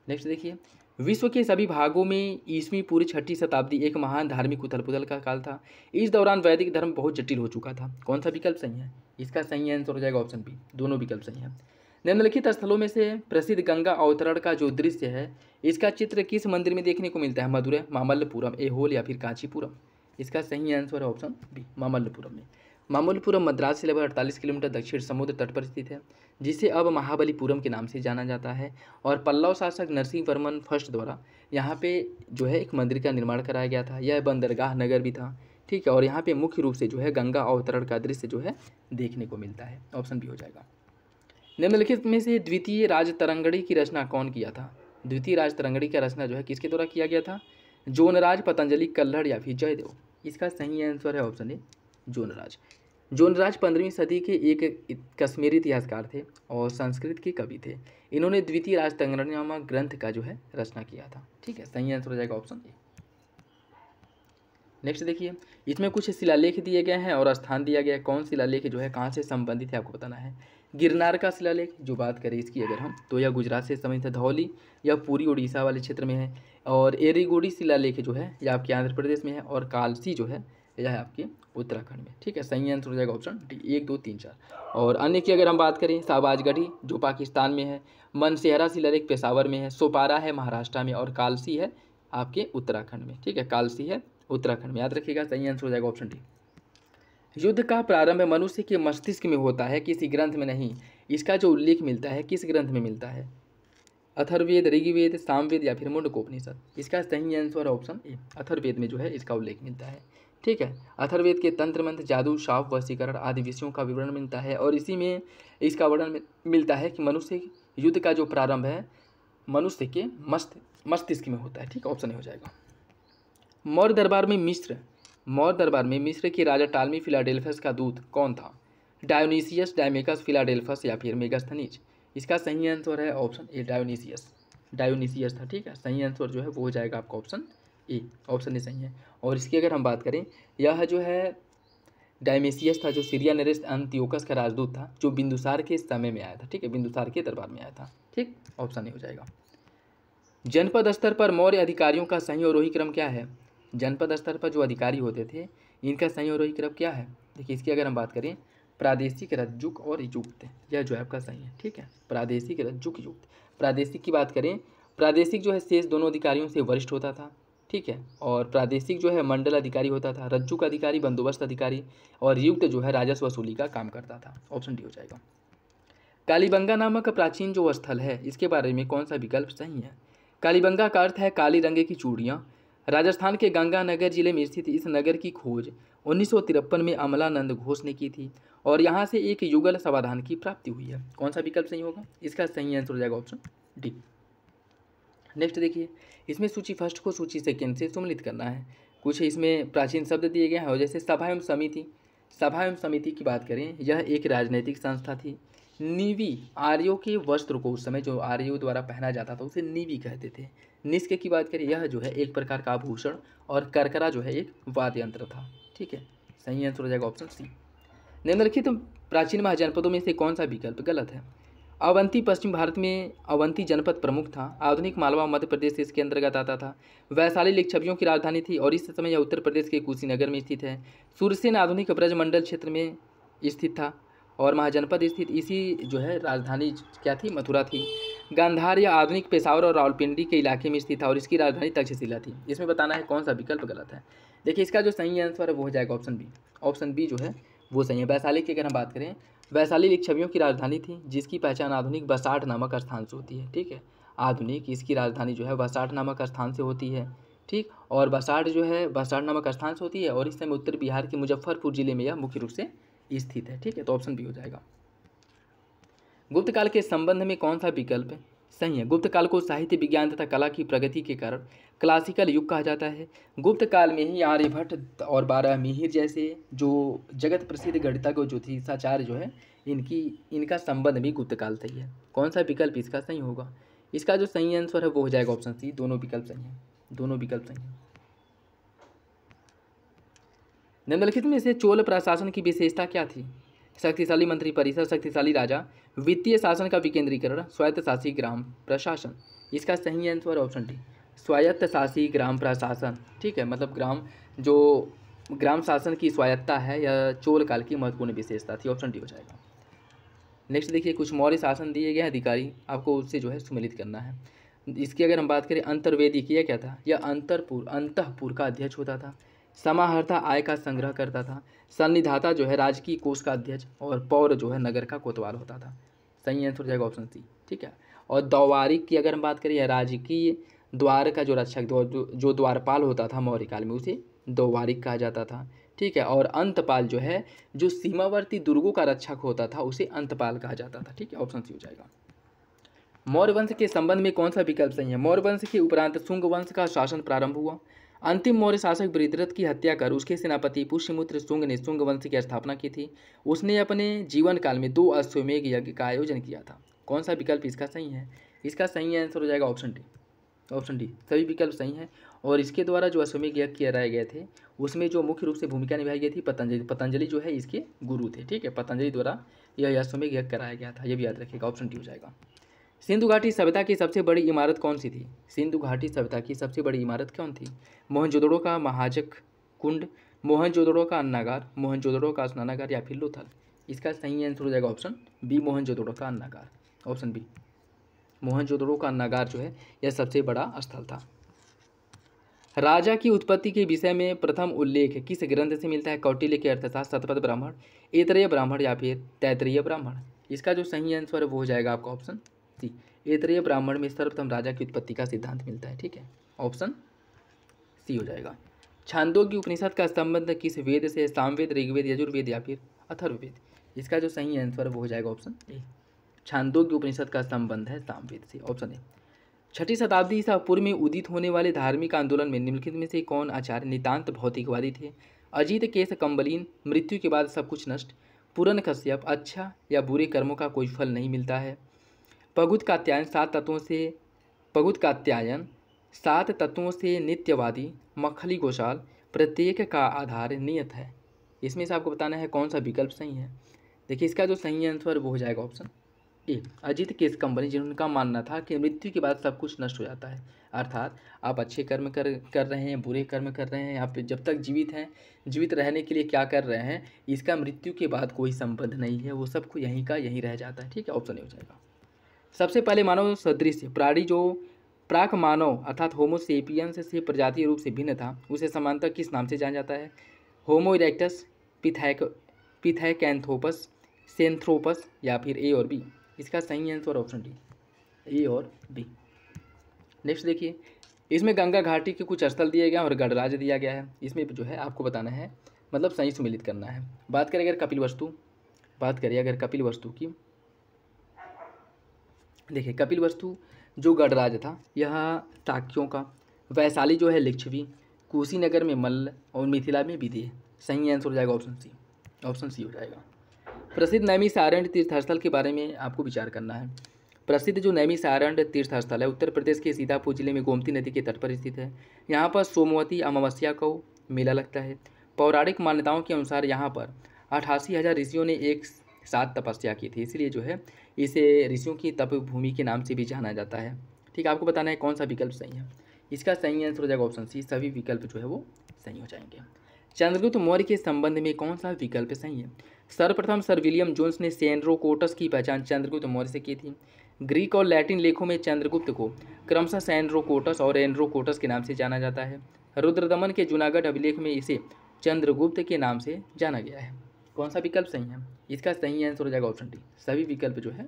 नेक्स्ट देखिए, विश्व के सभी भागों में ईस्वी पूर्व 6वीं शताब्दी एक महान धार्मिक उथल पुथल का काल था। इस दौरान वैदिक धर्म बहुत जटिल हो चुका था। कौन सा विकल्प सही है? इसका सही आंसर हो जाएगा ऑप्शन बी। दोनों विकल्प सही हैं। निम्नलिखित स्थलों में से प्रसिद्ध गंगा अवतरण का जो दृश्य है इसका चित्र किस मंदिर में देखने को मिलता है? मदुरै, मामल्लपुरम, ऐहोल या फिर कांचीपुरम? इसका सही आंसर है ऑप्शन बी, मामल्लपुरम में। मामल्लपुरम मद्रास से लगभग 48 किलोमीटर दक्षिण समुद्र तट पर स्थित है, जिसे अब महाबलीपुरम के नाम से जाना जाता है। और पल्लव शासक नरसिंह वर्मन फर्स्ट द्वारा यहाँ पे जो है एक मंदिर का निर्माण कराया गया था। यह बंदरगाह नगर भी था। ठीक है, और यहाँ पे मुख्य रूप से जो है गंगा अवतरण का दृश्य जो है देखने को मिलता है। ऑप्शन बी हो जाएगा। निम्नलिखित में से द्वितीय राजतरंगड़ी की रचना कौन किया था? द्वितीय राजतरंगड़ी का रचना जो है किसके द्वारा किया गया था? जोनराज, पतंजलि, कल्हड़ या फिर जयदेव? इसका सही आंसर है ऑप्शन ए, जोनराज। जोनराज 15वीं सदी के एक कश्मीरी इतिहासकार थे और संस्कृत के कवि थे। इन्होंने द्वितीय राजतरंगड़ी नामक ग्रंथ का जो है रचना किया था। ठीक है, सही आंसर हो जाएगा ऑप्शन ए। नेक्स्ट देखिए, इसमें कुछ शिलालेख दिए गए हैं और स्थान दिया गया है। कौन शिलालेख जो है कहाँ से संबंधित है आपको बताना है। गिरनार का शिलालेख जो बात करें इसकी अगर हम तो यह गुजरात से संबंधित है। धौली यह पूरी उड़ीसा वाले क्षेत्र में है। और एरीगोड़ी शिलालेख जो है यह आपके आंध्र प्रदेश में है। और कालसी जो है यह है आपके उत्तराखंड में। ठीक है, सही आंसर हो जाएगा ऑप्शन डी, 1, 2, 3, 4। और अन्य की अगर हम बात करें, शाहबाजगढ़ी जो पाकिस्तान में है, मनसेहरा शिलालेख पेशावर में है, सोपारा है महाराष्ट्र में और कालसी है आपके उत्तराखंड में। ठीक है, कालसी है उत्तराखंड में, याद रखिएगा। सही आंसर हो जाएगा ऑप्शन डी। युद्ध का प्रारंभ मनुष्य के मस्तिष्क में होता है, किसी ग्रंथ में नहीं। इसका जो उल्लेख मिलता है किस ग्रंथ में मिलता है? अथर्ववेद, ऋग्वेद, सामवेद या फिर मुंडकोपनिषद? इसका सही आंसर ऑप्शन ए, अथर्ववेद में जो है इसका उल्लेख मिलता है। ठीक है, अथर्ववेद के तंत्र मंत्र, जादू, शाप, वशीकरण आदि विषयों का विवरण मिलता है और इसी में इसका वर्णन मिलता है कि मनुष्य युद्ध का जो प्रारंभ है मनुष्य के मस्तिष्क में होता है। ठीक है, ऑप्शन ए हो जाएगा। मौर्य दरबार में मिस्र के राजा टालमी फिलाडेल्फस का दूत कौन था? डायोनीसियस, डायमेकस, फिलाडेल्फस या फिर मेगास्थनीज? इसका सही आंसर है ऑप्शन ए, डायोनीसियस था। ठीक है, सही आंसर जो है वो हो जाएगा आपका ऑप्शन ए, ऑप्शन ए सही है। और इसकी अगर हम बात करें, यह जो है डायमेसियस था, जो सीरिया नरेश अंतियोकस का राजदूत था, जो बिंदुसार के समय में आया था। ठीक है, बिंदुसार के दरबार में आया था। ठीक, ऑप्शन ए हो जाएगा। जनपद स्तर पर मौर्य अधिकारियों का संयोरोही क्रम क्या है? जनपद स्तर पर जो अधिकारी होते थे, इनका संयोरोही क्रम क्या है? देखिए, इसकी अगर हम बात करें, प्रादेशिक, रज्जुक और युक्त, यह जो है आपका सही है। ठीक है, प्रादेशिक, रज्जुक, युक्त। प्रादेशिक की बात करें, प्रादेशिक जो है शेष दोनों अधिकारियों से वरिष्ठ होता था। ठीक है, और प्रादेशिक जो है मंडल अधिकारी होता था, रज्जुक अधिकारी बंदोबस्त अधिकारी, और युक्त जो है राजस्व वसूली का काम करता था। ऑप्शन डी हो जाएगा। कालीबंगा नामक प्राचीन जो स्थल है, इसके बारे में कौन सा विकल्प सही है? कालीबंगा का अर्थ है काली रंग की चूड़ियाँ। राजस्थान के गंगानगर जिले में स्थित इस नगर की खोज 1953 में अमलानंद घोष ने की थी, और यहाँ से एक युगल समाधान की प्राप्ति हुई है। कौन सा विकल्प सही होगा? इसका सही आंसर हो जाएगा ऑप्शन डी। नेक्स्ट देखिए, इसमें सूची फर्स्ट को सूची सेकेंड से सम्मिलित करना है। कुछ इसमें प्राचीन शब्द दिए गए हैं, और जैसे सभा एवं समिति। सभा एवं समिति की बात करें, यह एक राजनीतिक संस्था थी। नीवी, आर्यों के वस्त्र को उस समय जो आर्यों द्वारा पहना जाता था उसे नीवी कहते थे। निष्क की बात करें, यह जो है एक प्रकार का आभूषण, और करकरा जो है एक वाद्य यंत्र था। ठीक है, सही आंसर हो जाएगा ऑप्शन सी। निम्नलिखित प्राचीन महाजनपदों में से कौन सा विकल्प गलत है? अवंती पश्चिम भारत में अवंती जनपद प्रमुख था। आधुनिक मालवा मध्य प्रदेश इसके अंतर्गत आता था। वैशाली लिच्छवियों की राजधानी थी, और इस समय यह उत्तर प्रदेश के कुशीनगर में स्थित है। सूरसेन आधुनिक ब्रजमंडल क्षेत्र में स्थित था, और महाजनपद स्थित इसी जो है राजधानी क्या थी? मथुरा थी। गांधार या आधुनिक पेशावर और रावलपिंडी के इलाके में स्थित था, और इसकी राजधानी तक्षशिला थी। इसमें बताना है कौन सा विकल्प गलत है। देखिए, इसका जो सही आंसर है वो हो जाएगा ऑप्शन बी। ऑप्शन बी जो है वो सही है। वैशाली की अगर हम बात करें, वैशाली लिच्छवियों की राजधानी थी, जिसकी पहचान आधुनिक बसाठ नामक स्थान से होती है। ठीक है, आधुनिक इसकी राजधानी जो है बसाठ नामक स्थान से होती है। ठीक, और बसाठ जो है बसाठ नामक स्थान से होती है, और इस समय उत्तर बिहार के मुजफ्फरपुर जिले में यह मुख्य रूप से स्थित है। ठीक है, तो ऑप्शन बी हो जाएगा। गुप्त काल के संबंध में कौन सा विकल्प सही है? गुप्त काल को साहित्य, विज्ञान तथा कला की प्रगति के कारण क्लासिकल युग कहा जाता है। गुप्त काल में ही आर्यभट्ट और बारहमीर जैसे जो जगत प्रसिद्ध गणितज्ञ ज्योतिषाचार्य जो है, इनका संबंध भी गुप्त काल से ही है। कौन सा विकल्प इसका सही होगा? इसका जो सही आंसर है वो हो जाएगा ऑप्शन सी। दोनों विकल्प सही हैं, दोनों विकल्प सही हैं। निम्नलिखित में से चोल प्रशासन की विशेषता क्या थी? शक्तिशाली मंत्रिपरिषद, शक्तिशाली राजा, वित्तीय शासन का विकेंद्रीकरण, स्वायत्त शासी ग्राम प्रशासन। इसका सही आंसर ऑप्शन डी, स्वायत्त शासी ग्राम प्रशासन। ठीक है, मतलब ग्राम शासन की स्वायत्ता है, यह चोल काल की महत्वपूर्ण विशेषता थी। ऑप्शन डी हो जाएगा। नेक्स्ट देखिए, कुछ मौर्य शासन दिए गए अधिकारी, आपको उससे जो है सम्मिलित करना है। इसकी अगर हम बात करें, अंतर्वेदी यह क्या था? यह अंतःपुर का अध्यक्ष होता था। समाहर्ता आय का संग्रह करता था। सन्निधाता जो है राजकीय कोष का अध्यक्ष, और पौर जो है नगर का कोतवाल होता था। सही आंसर हो जाएगा ऑप्शन सी। ठीक है, और द्वारिक की अगर हम बात करें, यह राजकीय द्वार का जो रक्षक जो द्वारपाल होता था मौर्य काल में, उसे द्वारिक कहा जाता था। ठीक है, और अंतपाल जो है जो सीमावर्ती दुर्गों का रक्षक होता था, उसे अंतपाल कहा जाता था। ठीक है, ऑप्शन सी हो जाएगा। मौर्य वंश के संबंध में कौन सा विकल्प सही है? मौर्य वंश के उपरांत शुंग वंश का शासन प्रारंभ हुआ। अंतिम मौर्य शासक बृहद्रथ की हत्या कर उसके सेनापति पुष्यमित्र शुंग ने शुंग वंश की स्थापना की थी। उसने अपने जीवन काल में 2 अश्वमेध यज्ञ का आयोजन किया था। कौन सा विकल्प इसका सही है? इसका सही आंसर हो जाएगा ऑप्शन डी। ऑप्शन डी, सभी विकल्प सही हैं। और इसके द्वारा जो अश्वमेध यज्ञ कराए गए थे, उसमें जो मुख्य रूप से भूमिका निभाई गई थी पतंजलि। पतंजलि जो है इसके गुरु थे। ठीक है, पतंजलि द्वारा यह अश्वमेध यज्ञ कराया गया था, यह भी याद रखिएगा। ऑप्शन डी हो जाएगा। सिंधु घाटी सभ्यता की सबसे बड़ी इमारत कौन सी थी? सिंधु घाटी सभ्यता की सबसे बड़ी इमारत कौन थी? मोहनजोदड़ो का महाजक कुंड, मोहनजोदड़ो का अन्नागार, मोहनजोदड़ो का स्नानागार, या फिर लोथल। इसका सही आंसर हो जाएगा ऑप्शन बी, मोहनजोदड़ो का अन्नागार। ऑप्शन बी, मोहनजोदड़ो का अन्नागार जो है यह सबसे बड़ा स्थल था। राजा की उत्पत्ति के विषय में प्रथम उल्लेख किस ग्रंथ से मिलता है? कौटिल्य के अर्थशास्त्र, शतपथ ब्राह्मण, ऐतरेय ब्राह्मण, या फिर तैत्तिरीय ब्राह्मण। इसका जो सही आंसर है वो हो जाएगा आपका ऑप्शन सी। ऐतरेय ब्राह्मण में सर्वप्रथम राजा की उत्पत्ति का सिद्धांत मिलता है। ठीक है, ऑप्शन सी हो जाएगा। छांदोग्य उपनिषद का संबंध किस वेद से? सामवेद, ऋग्वेद, यजुर्वेद, या फिर अथर्ववेद। इसका जो सही आंसर है वो हो जाएगा ऑप्शन ए। छांदोग्य उपनिषद का संबंध है सामवेद से। Option A. 6ठी शताब्दी ईसा पूर्व में उदित होने वाले धार्मिक आंदोलन में निम्नलिखित में से कौन आचार्य नितांत भौतिकवादी थे? अजीत केश कंबलीन, मृत्यु के बाद सब कुछ नष्ट, पूरन कश्यप, अच्छा या बुरे कर्मों का कोई फल नहीं मिलता है, पगुत कात्यायन, 7 तत्वों से पगुत कात्यायन 7 तत्वों से नित्यवादी मखली गोशाल प्रत्येक का आधार नियत है। इसमें से आपको बताना है कौन सा विकल्प सही है। देखिए इसका जो सही आंसर वो हो जाएगा option A, Ajit case company, जिनका मानना था कि मृत्यु के बाद सब कुछ नष्ट हो जाता है। अर्थात आप अच्छे कर्म कर रहे हैं, बुरे कर्म कर रहे हैं, आप जब तक जीवित हैं, जीवित रहने के लिए क्या कर रहे हैं, इसका मृत्यु के बाद कोई संबंध नहीं है, वो सब कुछ यहीं का यहीं रह जाता है। ठीक है, ऑप्शन ए हो जाएगा। सबसे पहले मानव सदृश प्राणी जो प्राक मानव अर्थात होमोसेपियंस से प्रजातीय रूप से भिन्न था, उसे समानतः किस नाम से जाना जाता है। होमो इरेक्टस, पिथैकैंथोपस, सेंथ्रोपस या फिर ए और बी। इसका सही आंसर ऑप्शन डी, ए और बी। नेक्स्ट देखिए, इसमें गंगा घाटी के कुछ स्थल दिए गए हैं और गणराज्य दिया गया है। इसमें जो है आपको बताना है, मतलब सही सुमिलित करना है। बात करें अगर कपिल वस्तु की, देखिए कपिल वस्तु जो गणराज्य था यह ताक्यों का, वैशाली जो है लिच्छवी, कुशीनगर में मल्ल और मिथिला में विदेह। सही आंसर हो जाएगा ऑप्शन सी हो जाएगा। प्रसिद्ध नैमिषारण्य तीर्थस्थल के बारे में आपको विचार करना है। प्रसिद्ध जो नैमिषारण्य तीर्थस्थल है उत्तर प्रदेश के सीतापुर जिले में गोमती नदी के तट पर स्थित है। यहाँ पर सोमवती अमावस्या को मेला लगता है। पौराणिक मान्यताओं के अनुसार यहाँ पर 88,000 ऋषियों ने एक साथ तपस्या की थी, इसलिए जो है इसे ऋषियों की तप भूमि के नाम से भी जाना जाता है। ठीक है, आपको बताना है कौन सा विकल्प सही है। इसका सही आंसर हो जाएगा ऑप्शन सी, सभी विकल्प जो है वो सही हो जाएंगे। चंद्रगुप्त मौर्य के संबंध में कौन सा विकल्प सही है। सर्वप्रथम सर विलियम जोन्स ने सेनरोकोटस की पहचान चंद्रगुप्त मौर्य से की थी। ग्रीक और लैटिन लेखों में चंद्रगुप्त को क्रमशः सेनरोकोटस और एनरोकोटस के नाम से जाना जाता है। रुद्रदमन के जूनागढ़ अभिलेख में इसे चंद्रगुप्त के नाम से जाना गया है। कौन सा विकल्प सही है। इसका सही आंसर हो जाएगा ऑप्शन डी, सभी विकल्प जो है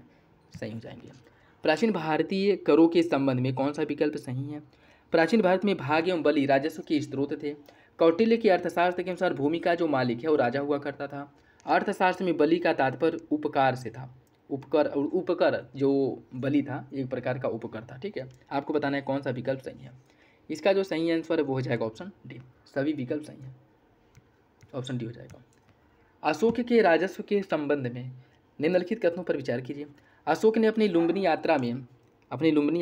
सही हो जाएंगे। प्राचीन भारतीय करों के संबंध में कौन सा विकल्प सही है। प्राचीन भारत में भाग एवं बलि राजस्व के स्रोत थे। कौटिल्य के अर्थशास्त्र के अनुसार भूमि का जो मालिक है वो राजा हुआ करता था। अर्थशास्त्र में बलि का तात्पर्य उपकार से था। उपकर जो बलि था एक प्रकार का उपकर था। ठीक है, आपको बताना है कौन सा विकल्प सही है। इसका जो सही आंसर है वो हो जाएगा ऑप्शन डी, सभी विकल्प सही है, ऑप्शन डी हो जाएगा। अशोक के राजस्व के संबंध में निम्नलिखित कथनों पर विचार कीजिए। अशोक ने अपनी लुम्बिनी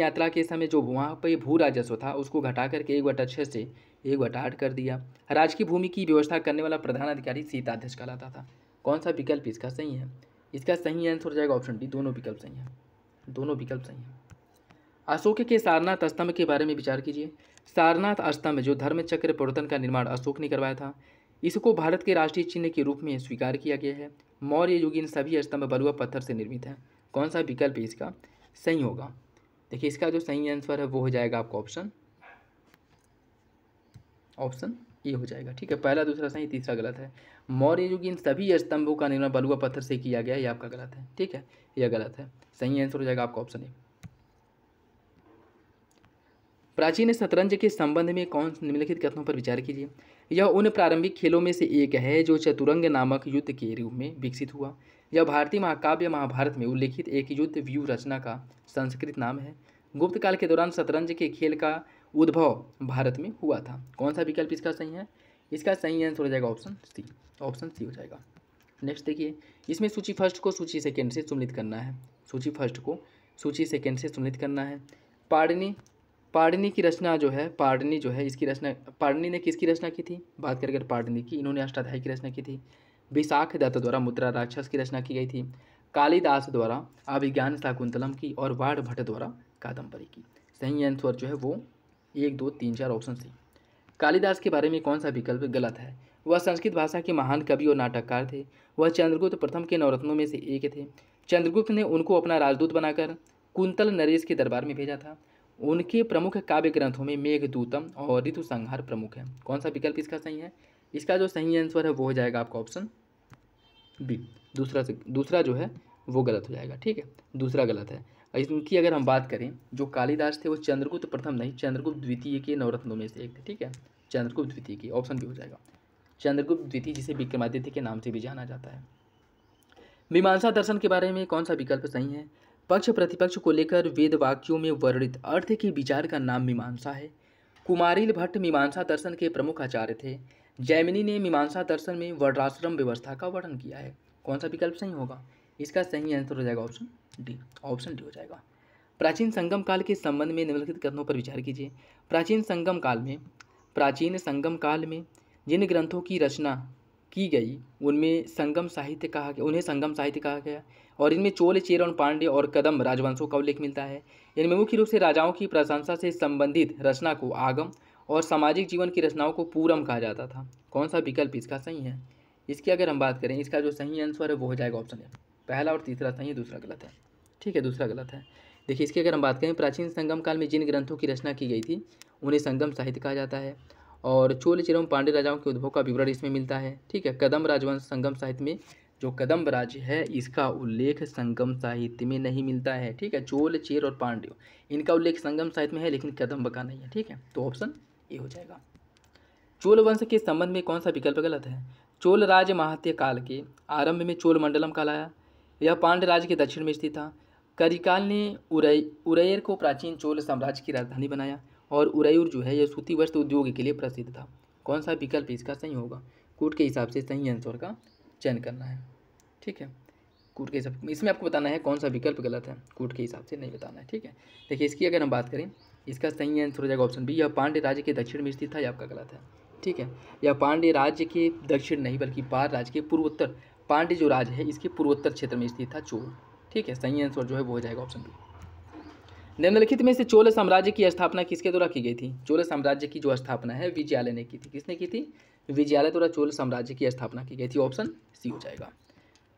यात्रा के समय जो वहाँ पर भू राजस्व था उसको घटा करके 1/6 से 1/8 कर दिया। राज्य की भूमि की व्यवस्था करने वाला प्रधान अधिकारी सीताध्यक्ष कहलाता था। कौन सा विकल्प इसका सही है। इसका सही आंसर हो जाएगा ऑप्शन डी, दोनों विकल्प सही हैं, दोनों विकल्प सही हैं। अशोक के सारनाथ स्तंभ के बारे में विचार कीजिए। सारनाथ स्तंभ जो धर्मचक्र प्रवर्तन का निर्माण अशोक ने करवाया था, इसको भारत के राष्ट्रीय चिन्ह के रूप में स्वीकार किया गया है। मौर्य युगीन सभी स्तंभ बलुआ पत्थर से निर्मित हैं। कौन सा विकल्प इसका सही होगा। देखिए इसका जो सही आंसर है वो हो जाएगा आपका ऑप्शन ए हो जाएगा। ठीक है, पहला दूसरा सही, तीसरा गलत है। मौर्य युगीन सभी स्तंभों का निर्माण बलुआ पत्थर से किया गया, ये आपका गलत है। ठीक है, यह गलत है, सही आंसर हो जाएगा आपका ऑप्शन ए। प्राचीन शतरंज के संबंध में कौन निम्नलिखित कथनों पर विचार कीजिए। यह उन प्रारंभिक खेलों में से एक है जो चतुरंग नामक युद्ध के रूप में विकसित हुआ। यह भारतीय महाकाव्य महाभारत में उल्लेखित एक युद्ध व्यू रचना का संस्कृत नाम है। गुप्त काल के दौरान शतरंज के खेल का उद्भव भारत में हुआ था। कौन सा विकल्प इसका सही है। इसका सही आंसर हो जाएगा ऑप्शन सी हो जाएगा। नेक्स्ट देखिए, इसमें सूची फर्स्ट को सूची सेकेंड से सुमिलित करना है। सूची फर्स्ट को सूची सेकेंड से सुमिलित करना है। पाणिनि की रचना जो है, पाणिनि जो है इसकी रचना, पाणिनि ने किसकी रचना की थी। बात करें अगर पाणिनि की, इन्होंने अष्टाध्यायी की रचना की थी। विशाख दत्त द्वारा मुद्रा राक्षस की रचना की गई थी। कालिदास द्वारा अभिज्ञान शाकुंतलम की और वाण भट्ट द्वारा कादम्बरी की। सही आंसर जो है वो 1, 2, 3, 4 ऑप्शन सी। कालिदास के बारे में कौन सा विकल्प गलत है। वह संस्कृत भाषा के महान कवि और नाटककार थे। वह चंद्रगुप्त प्रथम के नवरत्नों में से एक थे। चंद्रगुप्त ने उनको अपना राजदूत बनाकर कुंतल नरेश के दरबार में भेजा था। उनके प्रमुख काव्य ग्रंथों में मेघदूतम और ऋतु संहार प्रमुख है। कौन सा विकल्प इसका सही है। इसका जो सही आंसर है वो हो जाएगा आपका ऑप्शन बी। दूसरा जो है वो गलत हो जाएगा। ठीक है, दूसरा गलत है। इनकी अगर हम बात करें, जो कालिदास थे वो चंद्रगुप्त प्रथम नहीं, चंद्रगुप्त द्वितीय के नवरत्नों में से एक थे। ठीक है, चंद्रगुप्त द्वितीय की, ऑप्शन बी हो जाएगा। चंद्रगुप्त द्वितीय जिसे विक्रमादित्य के नाम से भी जाना जाता है। मीमांसा दर्शन के बारे में कौन सा विकल्प सही है। पक्ष प्रतिपक्ष को लेकर वेद वाक्यों में वर्णित अर्थ के विचार का नाम मीमांसा है। कुमारिल भट्ट मीमांसा दर्शन के प्रमुख आचार्य थे। जैमिनी ने मीमांसा दर्शन में वर्णाश्रम व्यवस्था का वर्णन किया है। कौन सा विकल्प सही होगा। इसका सही आंसर हो जाएगा ऑप्शन डी हो जाएगा। प्राचीन संगम काल के संबंध में निम्नलिखित कथनों पर विचार कीजिए। प्राचीन संगम काल में जिन ग्रंथों की रचना की गई उन्हें संगम साहित्य कहा गया और इनमें चोल, चेर और पांड्य और कदम्ब राजवंशों का उल्लेख मिलता है। इनमें मुख्य रूप से राजाओं की प्रशंसा से संबंधित रचना को आगम और सामाजिक जीवन की रचनाओं को पूरम कहा जाता था। कौन सा विकल्प इसका सही है? इसकी अगर हम बात करें, इसका जो सही आंसर है वो हो जाएगा ऑप्शन ए। पहला और तीसरा सही है, दूसरा गलत है। ठीक है, दूसरा गलत है। देखिए, इसकी अगर हम बात करें, प्राचीन संगम काल में जिन ग्रंथों की रचना की गई थी उन्हें संगम साहित्य कहा जाता है और चोल, चेर एवं पांड्य राजाओं के उद्भव का विवरण इसमें मिलता है। ठीक है, कदम्ब राजवंश संगम साहित्य में, जो कदम्ब राज्य है इसका उल्लेख संगम साहित्य में नहीं मिलता है। ठीक है, चोल, चेर और पांड्य इनका उल्लेख संगम साहित्य में है लेकिन कदम्ब का नहीं है। ठीक है, तो ऑप्शन ए हो जाएगा। चोल वंश के संबंध में कौन सा विकल्प गलत है? चोल राज महात्य काल के आरंभ में चोल मंडलम कहलाया। यह पांड्य राज्य के दक्षिण में स्थित था। करिकाल ने उरैर को प्राचीन चोल साम्राज्य की राजधानी बनाया और उरैर जो है यह सूती वस्त्र उद्योग के लिए प्रसिद्ध था। कौन सा विकल्प इसका सही होगा? कूट के हिसाब से सही आंसर का चयन करना है। ठीक है, कूट के हिसाब इसमें आपको बताना है कौन सा विकल्प गलत है, कूट के हिसाब से नहीं बताना है। ठीक है, देखिए इसकी अगर हम बात करें, इसका सही आंसर हो जाएगा ऑप्शन बी। यह पांड्य राज्य के दक्षिण में स्थित था, यह आपका गलत है। ठीक है, यह पांड्य राज्य के दक्षिण नहीं बल्कि पार राज्य के पूर्वोत्तर, पांड्य जो राज्य है इसके पूर्वोत्तर क्षेत्र में स्थित था चोल। ठीक है, सही आंसर जो है वो हो जाएगा ऑप्शन बी। निम्नलिखित में से चोल साम्राज्य की स्थापना किसके द्वारा की गई थी? चोल साम्राज्य की जो स्थापना है विजयालय ने की थी। किसने की थी? विजयालय द्वारा चोल साम्राज्य की स्थापना की गई थी। ऑप्शन सी हो जाएगा।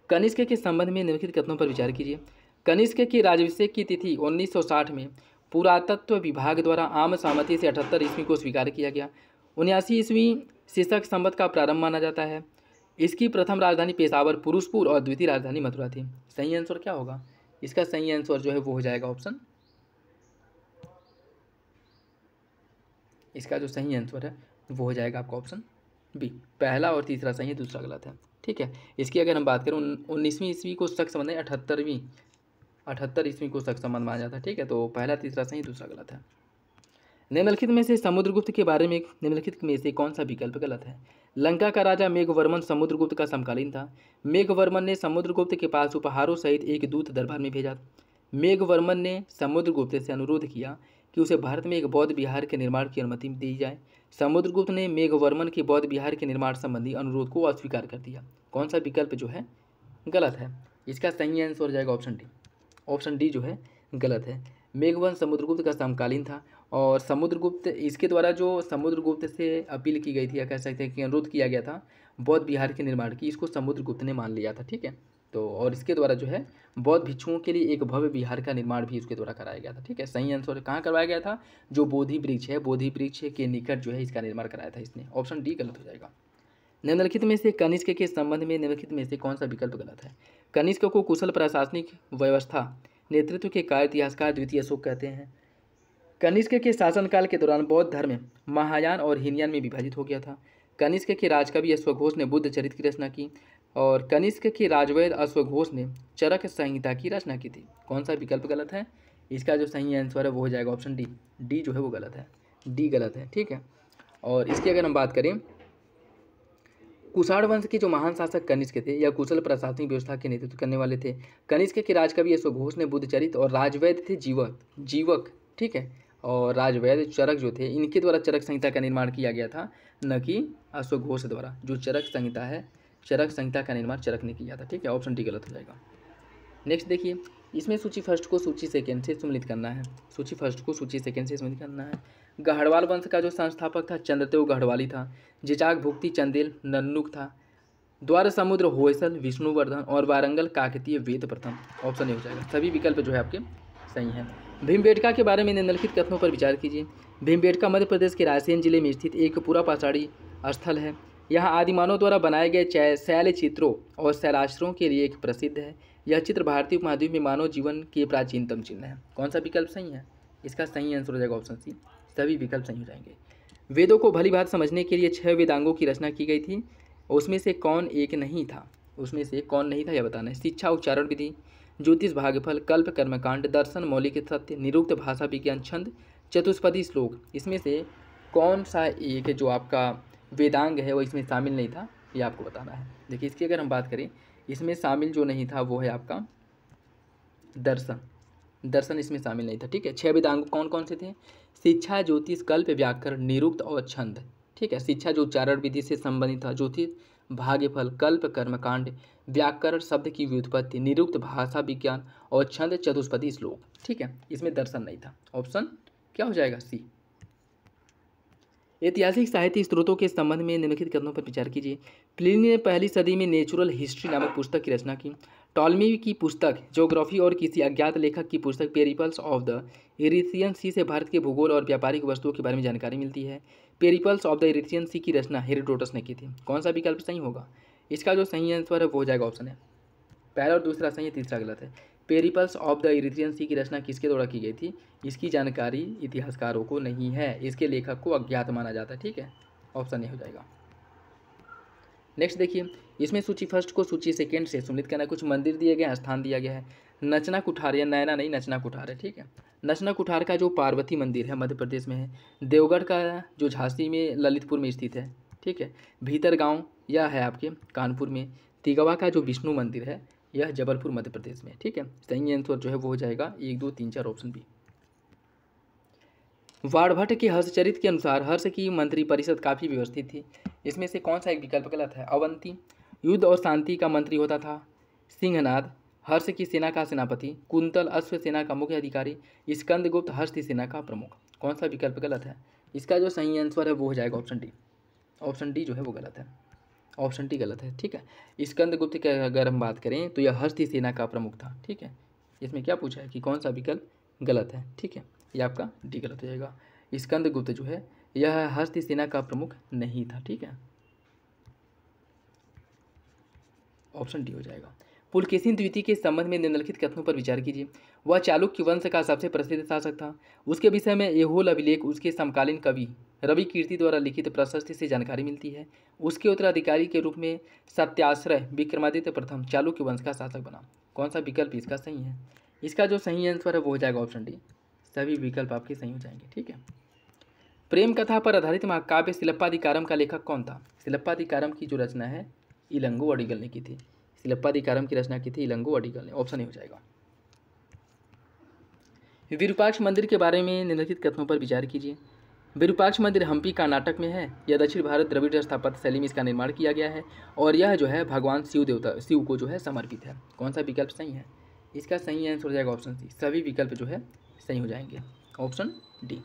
कनिष्क के संबंध में निम्नलिखित कथनों पर विचार कीजिए। कनिष्क के राज्याभिषेक की तिथि 1960 में पुरातत्व विभाग द्वारा आम सहमति से 78 ईस्वी को स्वीकार किया गया। 79 ईस्वी शीशक संवत का प्रारंभ माना जाता है। इसकी प्रथम राजधानी पेशावर पुरुषपुर और द्वितीय राजधानी मथुरा थी। सही आंसर क्या होगा? इसका सही आंसर जो है वो हो जाएगा ऑप्शन, इसका जो सही आंसर है वो हो जाएगा आपका ऑप्शन बी। पहला और तीसरा सही है, दूसरा गलत है। ठीक है, इसकी अगर हम बात करें 19वीं ईस्वी को शक संबंध है, 78 ईस्वी को शक संबंध माना जाता है। ठीक है, तो पहला तीसरा सही, दूसरा गलत है। निम्नलिखित में से समुद्रगुप्त के बारे में निम्नलिखित में से कौन सा विकल्प गलत है? लंका का राजा मेघवर्मन समुद्रगुप्त का समकालीन था। मेघवर्मन ने समुद्रगुप्त के पास उपहारों सहित एक दूत दरबार में भेजा। मेघवर्मन ने समुद्रगुप्त से अनुरोध किया कि उसे भारत में एक बौद्ध विहार के निर्माण की अनुमति दी जाए। समुद्रगुप्त ने मेघवर्मन के बौद्ध विहार के निर्माण संबंधी अनुरोध को अस्वीकार कर दिया। कौन सा विकल्प जो है गलत है? इसका सही आंसर हो जाएगा ऑप्शन डी। ऑप्शन डी जो है गलत है। मेघवंश समुद्रगुप्त का समकालीन था और समुद्रगुप्त इसके द्वारा जो समुद्रगुप्त से अपील की गई थी या कह सकते हैं कि अनुरोध किया गया था बौद्ध विहार के निर्माण की, इसको समुद्रगुप्त ने मान लिया था। ठीक है, तो और इसके द्वारा जो है बौद्ध भिक्षुओं के लिए एक भव्य विहार का निर्माण भी इसके द्वारा कराया गया था। ठीक है, सही आंसर कहाँ करवाया गया था? जो बोधि वृक्ष है, बोधि वृक्ष के निकट जो है इसका निर्माण कराया था इसने। ऑप्शन डी गलत हो जाएगा। निम्नलिखित में से कनिष्क के संबंध में निम्नलिखित में से कौन सा विकल्प गलत है? कनिष्क को कुशल प्रशासनिक व्यवस्था नेतृत्व के कार्य इतिहासकार द्वितीय अशोक कहते हैं। कनिष्क के शासनकाल के दौरान बौद्ध धर्म महायान और हीनयान में विभाजित हो गया था। कनिष्क के राजकवि अश्वघोष ने बुद्ध चरित्र की रचना की और कनिष्क के राजवैद्य अश्वघोष ने चरक संहिता की रचना की थी। कौन सा विकल्प गलत है? इसका जो सही आंसर है वो हो जाएगा ऑप्शन डी। डी जो है वो गलत है, डी गलत है। ठीक है, और इसकी अगर हम बात करें, कुषाण वंश के जो महान शासक कनिष्क थे या कुशल प्रशासनिक व्यवस्था के नेतृत्व करने वाले थे। कनिष्क के राजकवि अश्वघोष ने बुद्ध चरित्र और राजवैद्य थे जीवक। ठीक है, और राजवैद्य चरक जो थे इनके द्वारा चरक संहिता का निर्माण किया गया था, न कि अश्वघोष द्वारा। जो चरक संहिता है, चरक संहिता का निर्माण चरक ने किया था। ठीक है, ऑप्शन डी गलत हो जाएगा। नेक्स्ट देखिए, इसमें सूची फर्स्ट को सूची सेकेंड से सम्मिलित करना है। सूची फर्स्ट को सूची सेकेंड से सम्मिलित करना है। गढ़वाल वंश का जो संस्थापक था चंद्रदेव गढ़वाली था। जिजाक भुक्ति चंदेल नन्नुक था। द्वार समुद्र होयसल विष्णुवर्धन और वारंगल काकतीय वेद प्रथम। ऑप्शन ए हो जाएगा। सभी विकल्प जो है आपके सही हैं। भीमबेटका के बारे में निम्नलिखित कथनों पर विचार कीजिए। भीमबेटका मध्य प्रदेश के रायसेन जिले में स्थित एक पूरा पाषाणी स्थल है। यहाँ आदिमानव द्वारा बनाए गए शैल चित्रों और शैलाश्रयों के लिए एक प्रसिद्ध है। यह चित्र भारतीय उपमहाद्वीप में मानव जीवन के प्राचीनतम चिन्ह है। कौन सा विकल्प सही है? इसका सही आंसर हो जाएगा ऑप्शन सी। सभी विकल्प सही हो जाएंगे। वेदों को भली भांति समझने के लिए 6 वेदांगों की रचना की गई थी। उसमें से कौन एक नहीं था? उसमें से कौन नहीं था यह बताना है। शिक्षा उच्चारण विधि, ज्योतिष भागफल, कल्प कर्मकांड, दर्शन मौलिक सत्य, निरुक्त भाषा विज्ञान, छंद, चतुष्पदी श्लोक, इसमें से कौन सा एक जो आपका वेदांग है वो इसमें शामिल नहीं था, ये आपको बताना है। देखिए, इसकी अगर हम बात करें, इसमें शामिल जो नहीं था वो है आपका दर्शन। दर्शन इसमें शामिल नहीं था। ठीक है, 6 वेदांग कौन कौन से थे? शिक्षा, ज्योतिष, कल्प, व्याकरण, निरुक्त और छंद। ठीक है, शिक्षा जो उच्चारण विधि से संबंधित था, ज्योतिष भाग्यफल, कल्प कर्मकांड, व्याकरण शब्द की व्युत्पत्ति, निरुक्त भाषा विज्ञान और छंद चतुष्पदी श्लोक। ठीक है, इसमें दर्शन नहीं था। ऑप्शन क्या हो जाएगा? सी। ऐतिहासिक साहित्य स्रोतों के संबंध में निम्नलिखित कथनों पर विचार कीजिए। प्लिनी ने पहली सदी में नेचुरल हिस्ट्री नामक पुस्तक की रचना की। टॉलमी की पुस्तक ज्योग्राफी और किसी अज्ञात लेखक की पुस्तक पेरिपल्स ऑफ द इरिथियन सी से भारत के भूगोल और व्यापारिक वस्तुओं के बारे में जानकारी मिलती है। पेरिपल्स ऑफ द इरिथियन सी की रचना हेरोडोटस ने की थी। कौन सा विकल्प सही होगा? इसका जो सही आंसर है वो हो जाएगा ऑप्शन है। पहला और दूसरा सही है, तीसरा गलत है। पेरिपल्स ऑफ द इरिथियन सी की रचना किसके द्वारा की गई थी? इसकी जानकारी इतिहासकारों को नहीं है, इसके लेखक को अज्ञात माना जाता है। ठीक है, ऑप्शन ए हो जाएगा। नेक्स्ट देखिए, इसमें सूची फर्स्ट को सूची सेकेंड से सम्मिलित करना। कुछ मंदिर दिए गए हैं, स्थान दिया गया है। नचना कुठार, या नैना नहीं, नचना कुठार है। ठीक है, नचना कुठार का जो पार्वती मंदिर है मध्य प्रदेश में है। देवगढ़ का जो झांसी में ललितपुर में स्थित है। ठीक है, भीतर गाँव यह है आपके कानपुर में। तिगवा का जो विष्णु मंदिर है यह जबलपुर मध्य प्रदेश में। ठीक है, सही आंसर जो है वो हो जाएगा 1, 2, 3, 4 ऑप्शन बी। वाणभट्ट के हर्षचरित के अनुसार हर्ष की मंत्रिपरिषद काफ़ी व्यवस्थित थी। इसमें से कौन सा एक विकल्प गलत है? अवंती युद्ध और शांति का मंत्री होता था। सिंहनाद हर्ष की सेना का सेनापति। कुंतल अश्व सेना का मुख्य अधिकारी। स्कंदगुप्त हर्ष की सेना का प्रमुख। कौन सा विकल्प गलत है? इसका जो सही आंसर है वो हो जाएगा ऑप्शन डी। ऑप्शन डी जो है वो गलत है, ऑप्शन डी गलत है। ठीक है, स्कंदगुप्त की अगर हम बात करें तो यह हर्ष की सेना का प्रमुख था। ठीक है, इसमें क्या पूछा है कि कौन सा विकल्प गलत है? ठीक है, ये आपका डी गलत हो जाएगा। स्कंदगुप्त जो है यह हर्ष की सेना का प्रमुख नहीं था। ठीक है, ऑप्शन डी हो जाएगा। पुलकेशिन द्वितीय के संबंध में निम्नलिखित कथनों पर विचार कीजिए। वह चालुक्य वंश का सबसे प्रसिद्ध शासक था। उसके विषय में एहोल अभिलेख उसके समकालीन कवि रवि कीर्ति द्वारा लिखित प्रशस्ति से जानकारी मिलती है। उसके उत्तराधिकारी के रूप में सत्याश्रय विक्रमादित्य प्रथम चालुक्य वंश का शासक बना। कौन सा विकल्प इसका सही है? इसका जो सही आंसर है वो हो जाएगा ऑप्शन डी। सभी विकल्प आपके सही हो जाएंगे। ठीक है, प्रेम कथा पर आधारित महाकाव्य सिलप्पाधिकारम का लेखक कौन था? सिलप्पाधिकारम की जो रचना है इलंगो अडिगल ने की थी। सिलप्पाधिकारम की रचना की थी इलंगो अडिगल ने। ऑप्शन ए हो जाएगा। विरूपाक्ष मंदिर के बारे में निम्नलिखित कथनों पर विचार कीजिए। विरूपाक्ष मंदिर हम्पी कर्नाटक में है। यह दक्षिण भारत द्रविड़ स्थापत्य शैली में इसका निर्माण किया गया है और यह जो है भगवान शिव को जो है समर्पित है। कौन सा विकल्प सही है? इसका सही आंसर हो जाएगा ऑप्शन सी। सभी विकल्प जो है सही हो जाएंगे। Option D.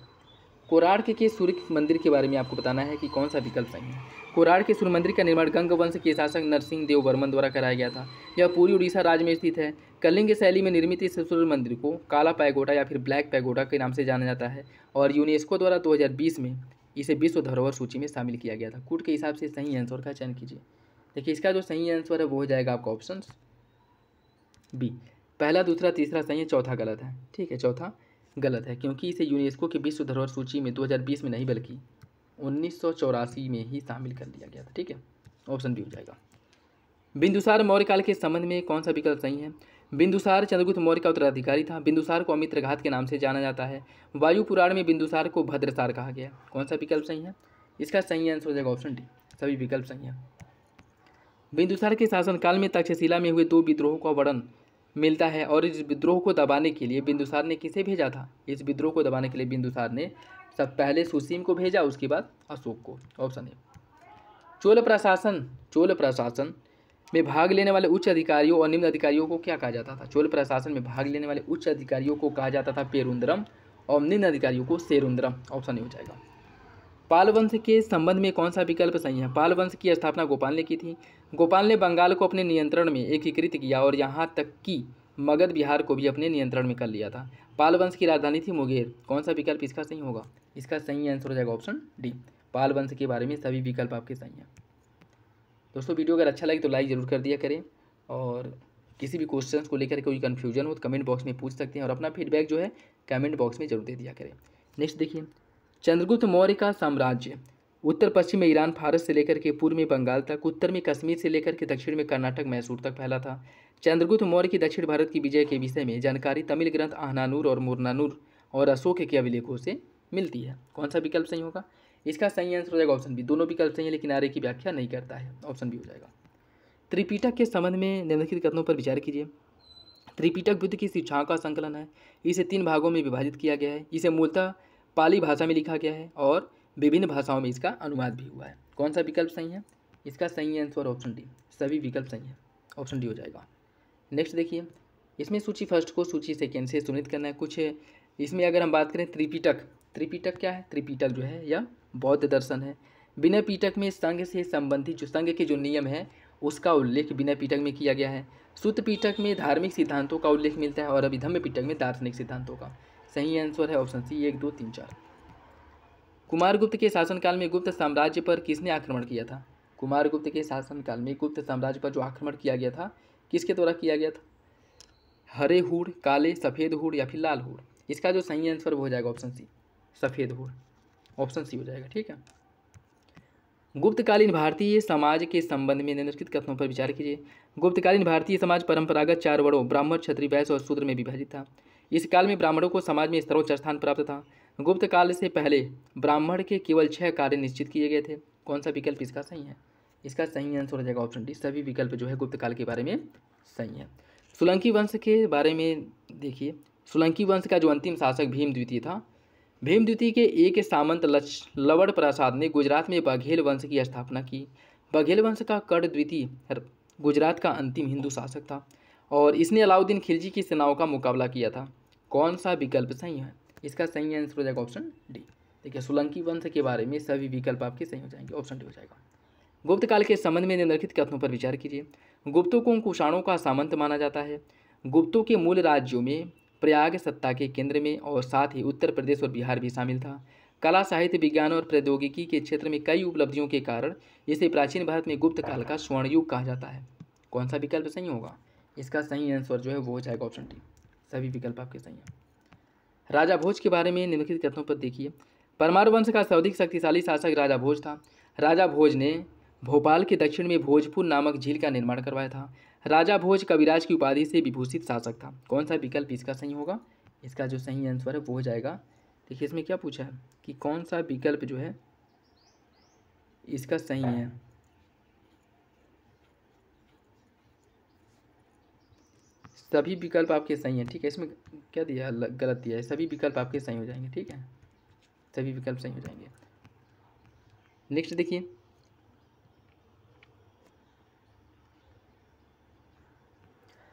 कोराड़ के सूर्य मंदिर के बारे में आपको बताना है कि कौन सा विकल्प सही है। कोराड़ के सूर्य मंदिर का निर्माण गंग वंश के शासक नरसिंह देव वर्मन द्वारा कराया गया था। यह पूरी उड़ीसा राज्य में स्थित है। कलिंग शैली में निर्मित इस सूर्य मंदिर को काला पैगोडा या फिर ब्लैक पैगोडा के नाम से जाना जाता है और यूनेस्को द्वारा 2020 में इसे विश्व धरोहर सूची में शामिल किया गया था। कूट के हिसाब से सही आंसर का चयन कीजिए। देखिए, इसका जो सही आंसर है वो हो जाएगा आपका ऑप्शन बी। पहला, दूसरा, तीसरा सही है, चौथा गलत है। ठीक है, चौथा गलत है क्योंकि इसे यूनेस्को की विश्व धरोहर सूची में 2020 में नहीं बल्कि 1984 में ही शामिल कर लिया गया था। ठीक है, ऑप्शन बी हो जाएगा। बिंदुसार मौर्य काल के संबंध में कौन सा विकल्प सही है? बिंदुसार चंद्रगुप्त मौर्य का उत्तराधिकारी था। बिंदुसार को अमित्रघात के नाम से जाना जाता है। वायु पुराण में बिंदुसार को भद्रसार कहा गया। कौन सा विकल्प सही है? इसका सही आंसर हो जाएगा ऑप्शन डी। सभी विकल्प सही है। बिंदुसार के शासनकाल में तक्षशिला में हुए 2 विद्रोहों का वर्णन मिलता है और इस विद्रोह को दबाने के लिए बिंदुसार ने किसे भेजा था? इस विद्रोह को दबाने के लिए बिंदुसार ने सब पहले सुसीम को भेजा, उसके बाद अशोक को। Option A. चोल प्रशासन में भाग लेने वाले उच्च अधिकारियों और निम्न अधिकारियों को क्या कहा जाता था? चोल प्रशासन में भाग लेने वाले उच्च अधिकारियों को कहा जाता था पेरुंदरम और निम्न अधिकारियों को सेरुंदरम। ऑप्शन ए हो जाएगा। पाल वंश के संबंध में कौन सा विकल्प सही है? पाल वंश की स्थापना गोपाल ने की थी। गोपाल ने बंगाल को अपने नियंत्रण में एकीकृत किया और यहाँ तक कि मगध बिहार को भी अपने नियंत्रण में कर लिया था। पाल वंश की राजधानी थी मुंगेर। कौन सा विकल्प इसका सही होगा? इसका सही आंसर हो जाएगा ऑप्शन डी। पाल वंश के बारे में सभी विकल्प आपके सही हैं। दोस्तों, वीडियो अगर अच्छा लगे तो लाइक ज़रूर कर दिया करें और किसी भी क्वेश्चन को लेकर कोई कन्फ्यूजन हो तो कमेंट बॉक्स में पूछ सकते हैं और अपना फीडबैक जो है कमेंट बॉक्स में जरूर दे दिया करें। नेक्स्ट देखिए, चंद्रगुप्त मौर्य का साम्राज्य उत्तर पश्चिम में ईरान फारस से लेकर के पूर्व में बंगाल तक, उत्तर में कश्मीर से लेकर के दक्षिण में कर्नाटक मैसूर तक फैला था। चंद्रगुप्त मौर्य की दक्षिण भारत की विजय के विषय में जानकारी तमिल ग्रंथ आहनानूर और मुरनानूर और अशोक के अभिलेखों से मिलती है। कौन सा विकल्प सही होगा? इसका सही आंसर हो जाएगा ऑप्शन बी। दोनों विकल्प सही है लेकिन आर्य की व्याख्या नहीं करता है। ऑप्शन बी हो जाएगा। त्रिपिटक के संबंध में निम्नलिखित कथनों पर विचार कीजिए। त्रिपिटक बुद्ध की शिक्षाओं का संकलन है। इसे 3 भागों में विभाजित किया गया है। इसे मूलतः पाली भाषा में लिखा गया है और विभिन्न भाषाओं में इसका अनुवाद भी हुआ है। कौन सा विकल्प सही है? इसका सही आंसर ऑप्शन डी, सभी विकल्प सही है, ऑप्शन डी हो जाएगा। नेक्स्ट देखिए, इसमें सूची फर्स्ट को सूची सेकेंड से सुनित करना है। कुछ इसमें अगर हम बात करें त्रिपिटक, त्रिपिटक क्या है? त्रिपिटक जो है यह बौद्ध दर्शन है। विनय पिटक में संघ से संबंधित जो संघ के जो नियम है उसका उल्लेख विनय पिटक में किया गया है। सुत्त पिटक में धार्मिक सिद्धांतों का उल्लेख मिलता है और अभिधम्म पिटक में दार्शनिक सिद्धांतों का। सही आंसर है ऑप्शन सी 1, 2, 3, 4। कुमारगुप्त के शासनकाल में गुप्त साम्राज्य पर किसने आक्रमण किया था? कुमारगुप्त के शासनकाल में गुप्त साम्राज्य पर जो आक्रमण किया गया था किसके द्वारा किया गया था? हरे हूड़, काले, सफ़ेद हूड़ या फिर लाल हूड़? इसका जो सही आंसर वो हो जाएगा ऑप्शन सी, सफ़ेद हूड़, ऑप्शन सी हो जाएगा। ठीक है। गुप्तकालीन भारतीय समाज के संबंध में निम्नलिखित कथनों पर विचार कीजिए। गुप्तकालीन भारतीय समाज परंपरागत 4 वर्णों ब्राह्मण, क्षत्रिय, वैश्य और शूद्र में विभाजित था। इस काल में ब्राह्मणों को समाज में सर्वोच्च स्थान प्राप्त था। गुप्त काल से पहले ब्राह्मण के केवल 6 कार्य निश्चित किए गए थे। कौन सा विकल्प इसका सही है? इसका सही आंसर हो जाएगा ऑप्शन डी, सभी विकल्प जो है गुप्त काल के बारे में सही है। सोलंकी वंश के बारे में देखिए, सोलंकी वंश का जो अंतिम शासक भीम द्वितीय था, भीम द्वितीय के एक सामंत लवण प्रसाद ने गुजरात में बघेल वंश की स्थापना की। बघेल वंश का कर्ण द्वितीय गुजरात का अंतिम हिंदू शासक था और इसने अलाउद्दीन खिलजी की सेनाओं का मुकाबला किया था। कौन सा विकल्प सही है? इसका सही आंसर हो जाएगा ऑप्शन डी। देखिए, सोलंकी वंश के बारे में सभी विकल्प आपके सही हो जाएंगे, ऑप्शन डी हो जाएगा। गुप्त काल के संबंध में निम्नलिखित कथनों पर विचार कीजिए। गुप्तों को कुषाणों का सामंत माना जाता है। गुप्तों के मूल राज्यों में प्रयाग सत्ता के केंद्र में और साथ ही उत्तर प्रदेश और बिहार भी शामिल था। कला, साहित्य, विज्ञान और प्रौद्योगिकी के क्षेत्र में कई उपलब्धियों के कारण इसे प्राचीन भारत में गुप्त काल का स्वर्ण युग कहा जाता है। कौन सा विकल्प सही होगा? इसका सही आंसर जो है वो हो जाएगा ऑप्शन डी, सभी विकल्प आपके सही हैं। राजा भोज के बारे में निम्नलिखित कथनों पर देखिए। परमार वंश का सर्वाधिक शक्तिशाली शासक राजा भोज था। राजा भोज ने भोपाल के दक्षिण में भोजपुर नामक झील का निर्माण करवाया था। राजा भोज कविराज की उपाधि से विभूषित शासक था। कौन सा विकल्प इसका सही होगा? इसका जो सही आंसर है वो हो जाएगा, देखिए इसमें क्या पूछा है कि कौन सा विकल्प जो है इसका सही है। सभी विकल्प आपके सही हैं। ठीक है, इसमें क्या दिया है? गलत दिया है। सभी विकल्प आपके सही हो जाएंगे। ठीक है, सभी विकल्प सही हो जाएंगे। नेक्स्ट देखिए,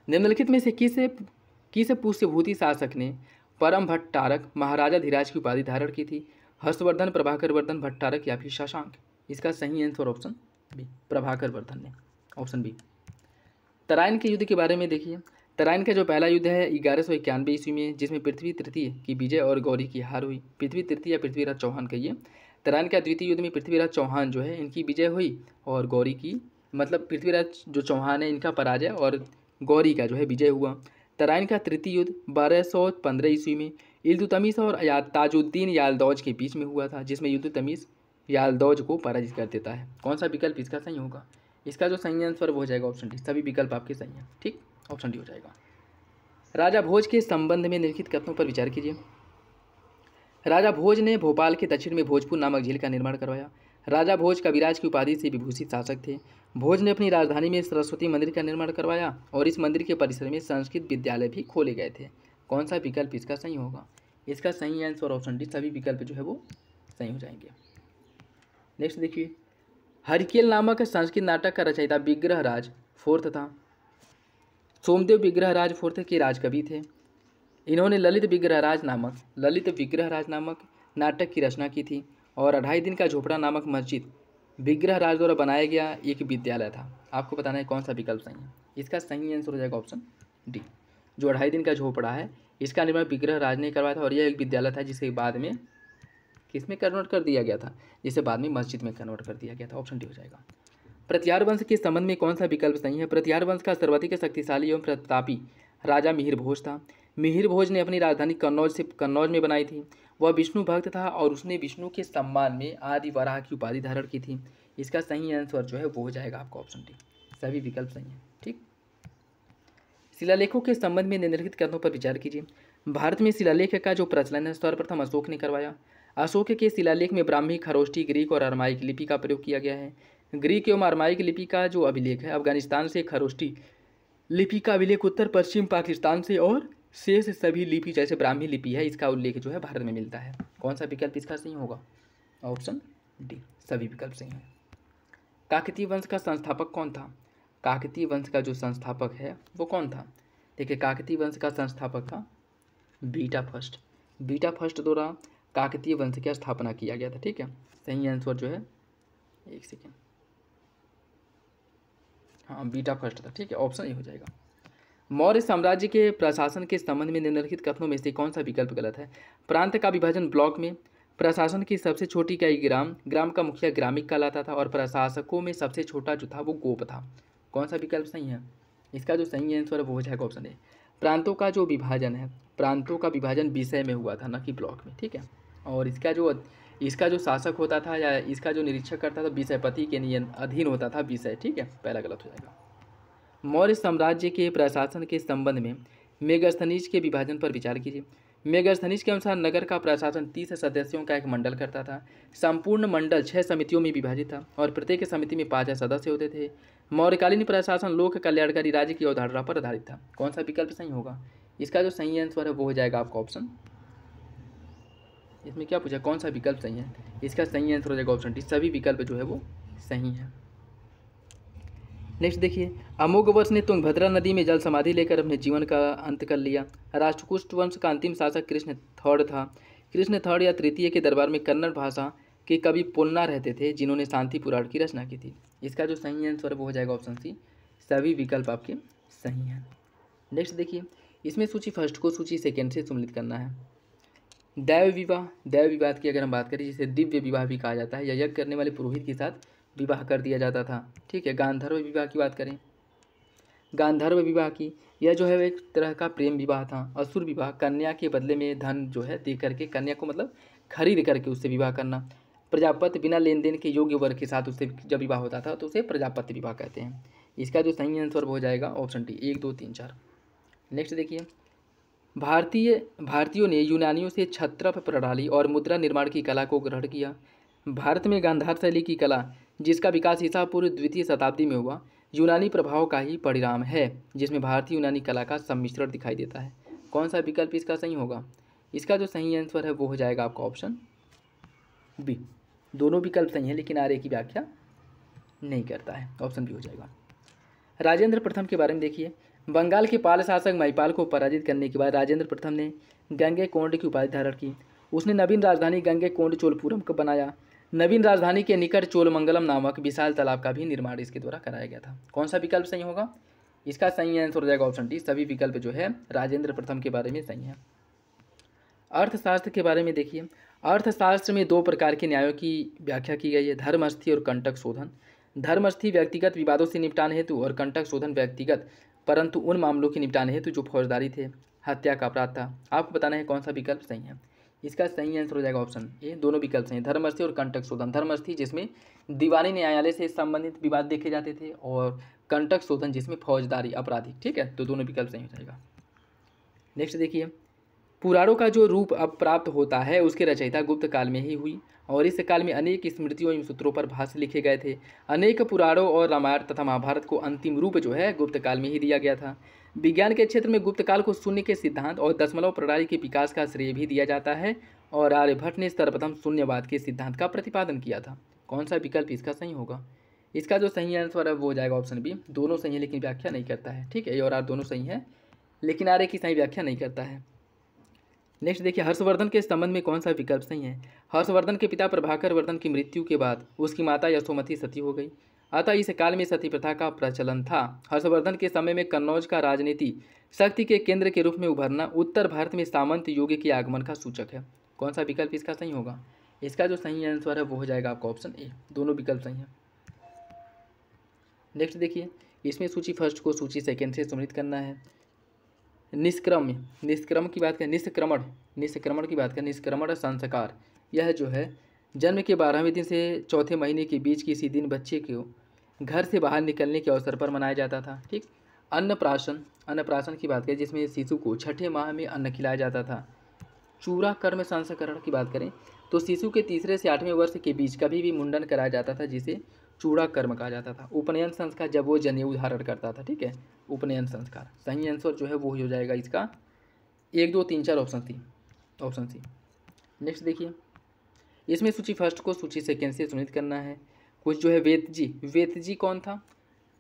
निम्नलिखित में से किस पुष्यभूति शासक ने परम भट्टारक महाराजा धीराज की उपाधि धारण की थी? हर्षवर्धन, प्रभाकर वर्धन, भट्टारक या फिर शशांक? इसका सही answer option B, Prabhakar Vardhan ने, ऑप्शन बी। तराइन के युद्ध के बारे में देखिए। तराइन का जो पहला युद्ध है 1191 ईस्वी में, जिसमें पृथ्वी तृतीय की विजय और गौरी की हार हुई। पृथ्वी तृतीय या पृथ्वीराज चौहान कहिए। तराइन का द्वितीय युद्ध में पृथ्वीराज चौहान जो है इनकी विजय हुई और गौरी की, मतलब पृथ्वीराज जो चौहान है इनका पराजय और गौरी का जो है विजय हुआ। तराइन का तृतीय युद्ध 1215 ईस्वी में इल्तुतमिश और ताजुद्दीन यालदौज के बीच में हुआ था, जिसमें इल्तुतमिश यालदौज को पराजित कर देता है। कौन सा विकल्प इसका सही होगा? इसका जो सही आंसर वो हो जाएगा ऑप्शन डी, सभी विकल्प आपके सही हैं। ठीक, ऑप्शन डी हो जाएगा। राजा भोज के संबंध में निम्नलिखित कथनों पर विचार कीजिए। राजा भोज ने भोपाल के दक्षिण में भोजपुर नामक झील का निर्माण करवाया। राजा भोज कविराज की उपाधि से विभूषित शासक थे। भोज ने अपनी राजधानी में सरस्वती मंदिर का निर्माण करवाया और इस मंदिर के परिसर में संस्कृत विद्यालय भी खोले गए थे। कौन सा विकल्प इसका सही होगा? इसका सही आंसर ऑप्शन डी, सभी विकल्प जो है वो सही हो जाएंगे। नेक्स्ट देखिए, हरिकेल नामक संस्कृत नाटक का रचयिता विग्रहराज फोर्थ था। सोमदेव विग्रहराज फोर्थ के राजकवि थे। इन्होंने ललित विग्रहराज नामक नाटक की रचना की थी और 2.5 दिन का झोपड़ा नामक मस्जिद विग्रहराज द्वारा बनाया गया एक विद्यालय था। आपको बताना है कौन सा विकल्प सही है। इसका सही आंसर हो जाएगा ऑप्शन डी, जो 2.5 दिन का झोपड़ा है इसका निर्माण विग्रहराज ने करवाया था और यह एक विद्यालय था जिसे बाद में किसमें कन्वर्ट कर दिया गया था, जिसे बाद में मस्जिद में कन्वर्ट कर दिया गया था। ऑप्शन डी हो जाएगा। प्रतिहार वंश के संबंध में कौन सा विकल्प सही है? प्रतिहार वंश का सर्वाधिक शक्तिशाली एवं प्रतापी राजा मिहिर भोज था। मिहिर भोज ने अपनी राजधानी कन्नौज में बनाई थी। वह विष्णु भक्त था और उसने विष्णु के सम्मान में आदि वराह की उपाधि धारण की थी। इसका सही आंसर जो है वो हो जाएगा आपका ऑप्शन डी, सभी विकल्प सही हैं। ठीक, शिलालेखों के संबंध में निम्नलिखित कथनों पर विचार कीजिए। भारत में शिलालेख का जो प्रचलन है सर्वप्रथम अशोक ने करवाया। अशोक के शिलालेख में ब्राह्मी, खरोष्ठी, ग्रीक और अरमाइक लिपि का प्रयोग किया गया है। ग्रीक एवं अरमाइक लिपि का जो अभिलेख है अफगानिस्तान से खरोष्ठी लिपि का अभिलेख उत्तर पश्चिम पाकिस्तान से और शेष सभी लिपि जैसे ब्राह्मी लिपि है इसका उल्लेख जो है भारत में मिलता है। कौन सा विकल्प इसका सही होगा? ऑप्शन डी, सभी विकल्प सही हैं। काकतीय वंश का संस्थापक कौन था? काकतीय वंश का जो संस्थापक है वो कौन था? देखिए, काकतीय वंश का संस्थापक था बीटा फर्स्ट। बीटा फर्स्ट द्वारा काकतीय वंश की स्थापना किया गया था। ठीक है, सही आंसर जो है, एक सेकेंड, हाँ बीटा फर्स्ट था। ठीक है, ऑप्शन ए हो जाएगा। मौर्य साम्राज्य के प्रशासन के संबंध में निम्नलिखित कथनों में से कौन सा विकल्प गलत है? प्रांत का विभाजन ब्लॉक में, प्रशासन की सबसे छोटी इकाई ग्राम, ग्राम का मुखिया ग्रामिक कहलाता था और प्रशासकों में सबसे छोटा जो था वो गोप था। कौन सा विकल्प सही है? इसका जो सही आंसर है वो हो जाएगा ऑप्शन ए। प्रांतों का जो विभाजन है, प्रांतों का विभाजन विषय में हुआ था, न कि ब्लॉक में। ठीक है, और इसका जो शासक होता था या इसका जो निरीक्षक करता था विषयपति के अधीन होता था विषय। ठीक है, पहला गलत हो जाएगा। मौर्य साम्राज्य के प्रशासन के संबंध में मेगास्थनीज के विभाजन पर विचार कीजिए। मेगास्थनीज के अनुसार नगर का प्रशासन 30 सदस्यों का एक मंडल करता था। संपूर्ण मंडल 6 समितियों में विभाजित था और प्रत्येक समिति में 5 सदस्य होते थे। मौर्यकालीन प्रशासन लोक कल्याणकारी राज्य की अवधारणा पर आधारित था। कौन सा विकल्प सही होगा? इसका जो सही आंसर है वो हो जाएगा आपका ऑप्शन, इसमें क्या पूछा, कौन सा विकल्प सही है? इसका सही आंसर हो जाएगा ऑप्शन डी, सभी विकल्प जो है वो सही है। नेक्स्ट देखिए, अमोघवर्ष ने तुंगभद्रा नदी में जल समाधि लेकर अपने जीवन का अंत कर लिया। राष्ट्रकूट वंश का अंतिम शासक कृष्ण थर्ड था। कृष्ण थर्ड या तृतीय के दरबार में कन्नड़ भाषा के कवि पुन्ना रहते थे जिन्होंने शांति पुराण की रचना की थी। इसका जो सही आंसर है वो हो जाएगा ऑप्शन सी, सभी विकल्प आपके सही हैं। नेक्स्ट देखिए, इसमें सूची फर्स्ट को सूची सेकेंड से सम्मिलित करना है। दैव विवाह, दैव विवाह की अगर हम बात करें जिसे दिव्य विवाह भी कहा जाता है, या यज्ञ करने वाले पुरोहित के साथ विवाह कर दिया जाता था। ठीक है, गांधर्व विवाह की बात करें, गांधर्व विवाह की, यह जो है एक तरह का प्रेम विवाह था। असुर विवाह, कन्या के बदले में धन जो है दे करके, कन्या को मतलब खरीद करके उससे विवाह करना। प्रजापति, बिना लेन देन के योग्य वर्ग के साथ उससे जब विवाह होता था तो उसे प्रजापति विवाह कहते हैं। इसका जो सही आंसर हो जाएगा ऑप्शन डी, 1 2 3 4। नेक्स्ट देखिए, भारतीयों ने यूनानियों से छत्रप प्रणाली और मुद्रा निर्माण की कला को ग्रहण किया। भारत में गांधार शैली की कला जिसका विकास ईसा पूर्व 2वीं शताब्दी में हुआ, यूनानी प्रभाव का ही परिणाम है जिसमें भारतीय यूनानी कला का सम्मिश्रण दिखाई देता है। कौन सा विकल्प इसका सही होगा? इसका जो सही आंसर है वो हो जाएगा आपका ऑप्शन बी। दोनों विकल्प सही हैं लेकिन आर्य की व्याख्या नहीं करता है, ऑप्शन बी हो जाएगा। राजेंद्र प्रथम के बारे में देखिए, बंगाल के पाल शासक महिपाल को पराजित करने के बाद राजेंद्र प्रथम ने गंगैकोंड की उपाधि धारण की। उसने नवीन राजधानी गंगैकोंड चोलपुरम को बनाया। नवीन राजधानी के निकट चोलमंगलम नामक विशाल तालाब का भी निर्माण इसके द्वारा कराया गया था। कौन सा विकल्प सही होगा? इसका सही आंसर हो जाएगा ऑप्शन डी, सभी विकल्प जो है राजेंद्र प्रथम के बारे में सही है। अर्थशास्त्र के बारे में देखिए, अर्थशास्त्र में 2 प्रकार के न्यायों की व्याख्या की गई है, धर्मस्थी और कंटक शोधन। धर्मस्थी व्यक्तिगत विवादों से निपटान हेतु और कंटक शोधन व्यक्तिगत परंतु उन मामलों के निपटान हेतु जो फौजदारी थे, हत्या का अपराध था। आपको बताना है कौन सा विकल्प सही है। इसका सही आंसर हो जाएगा ऑप्शन ए, दोनों विकल्प सही हैं, धर्मस्थी और कंटक शोधन। धर्मस्थी जिसमें दीवानी न्यायालय से संबंधित विवाद देखे जाते थे और कंटक शोधन जिसमें फौजदारी आपराधिक। ठीक है, तो दोनों विकल्प सही हो जाएगा। नेक्स्ट देखिए, पुराणों का जो रूप अब प्राप्त होता है उसके रचयिता गुप्त काल में ही हुई और इस काल में अनेक स्मृतियों एवं सूत्रों पर भाष्य लिखे गए थे। अनेक पुराणों और रामायण तथा महाभारत को अंतिम रूप जो है गुप्त काल में ही दिया गया था। विज्ञान के क्षेत्र में गुप्त काल को शून्य के सिद्धांत और दशमलव प्रणाली के विकास का श्रेय भी दिया जाता है और आर्यभट्ट ने सर्वप्रथम शून्यवाद के सिद्धांत का प्रतिपादन किया था। कौन सा विकल्प इसका सही होगा? इसका जो सही आंसर है वो हो जाएगा ऑप्शन बी, दोनों सही है लेकिन व्याख्या नहीं करता है। ठीक है, ए और आर दोनों सही है लेकिन आर्य की सही व्याख्या नहीं करता है। नेक्स्ट देखिए, हर्षवर्धन के संबंध में कौन सा विकल्प सही है? हर्षवर्धन के पिता प्रभाकर वर्धन की मृत्यु के बाद उसकी माता यशोमती सती हो गई, अतः इस काल में सती प्रथा का प्रचलन था। हर्षवर्धन के समय में कन्नौज का राजनीति शक्ति के केंद्र के रूप में उभरना उत्तर भारत में सामंत युग के आगमन का सूचक है। कौन सा विकल्प इसका सही होगा? इसका जो सही आंसर है वो हो जाएगा आपका ऑप्शन ए, दोनों विकल्प सही हैं। नेक्स्ट देखिए, इसमें सूची फर्स्ट को सूची सेकेंड से सम्मिलित करना है। निष्क्रमण की बात करें, निष्क्रमण की बात करें, निष्क्रमण संस्कार यह जो है जन्म के 12वें दिन से चौथे महीने के बीच किसी दिन बच्चे को घर से बाहर निकलने के अवसर पर मनाया जाता था। ठीक। अन्नप्राशन की बात करें जिसमें शिशु को छठे माह में अन्न खिलाया जाता था। चूरा कर्म संस्करण की बात करें तो शिशु के 3 से 8वें वर्ष के बीच कभी भी मुंडन कराया जाता था जिसे चूड़ा कर्म कहा जाता था। उपनयन संस्कार जब वो जनेऊ धारण करता था, ठीक है, उपनयन संस्कार। सही आंसर जो है वो हो जाएगा इसका 1 2 3 4 ऑप्शन सी। नेक्स्ट देखिए, इसमें सूची फर्स्ट को सूची सेकेंड से सुनिश्चित करना है। कुछ जो है वेतजी कौन था?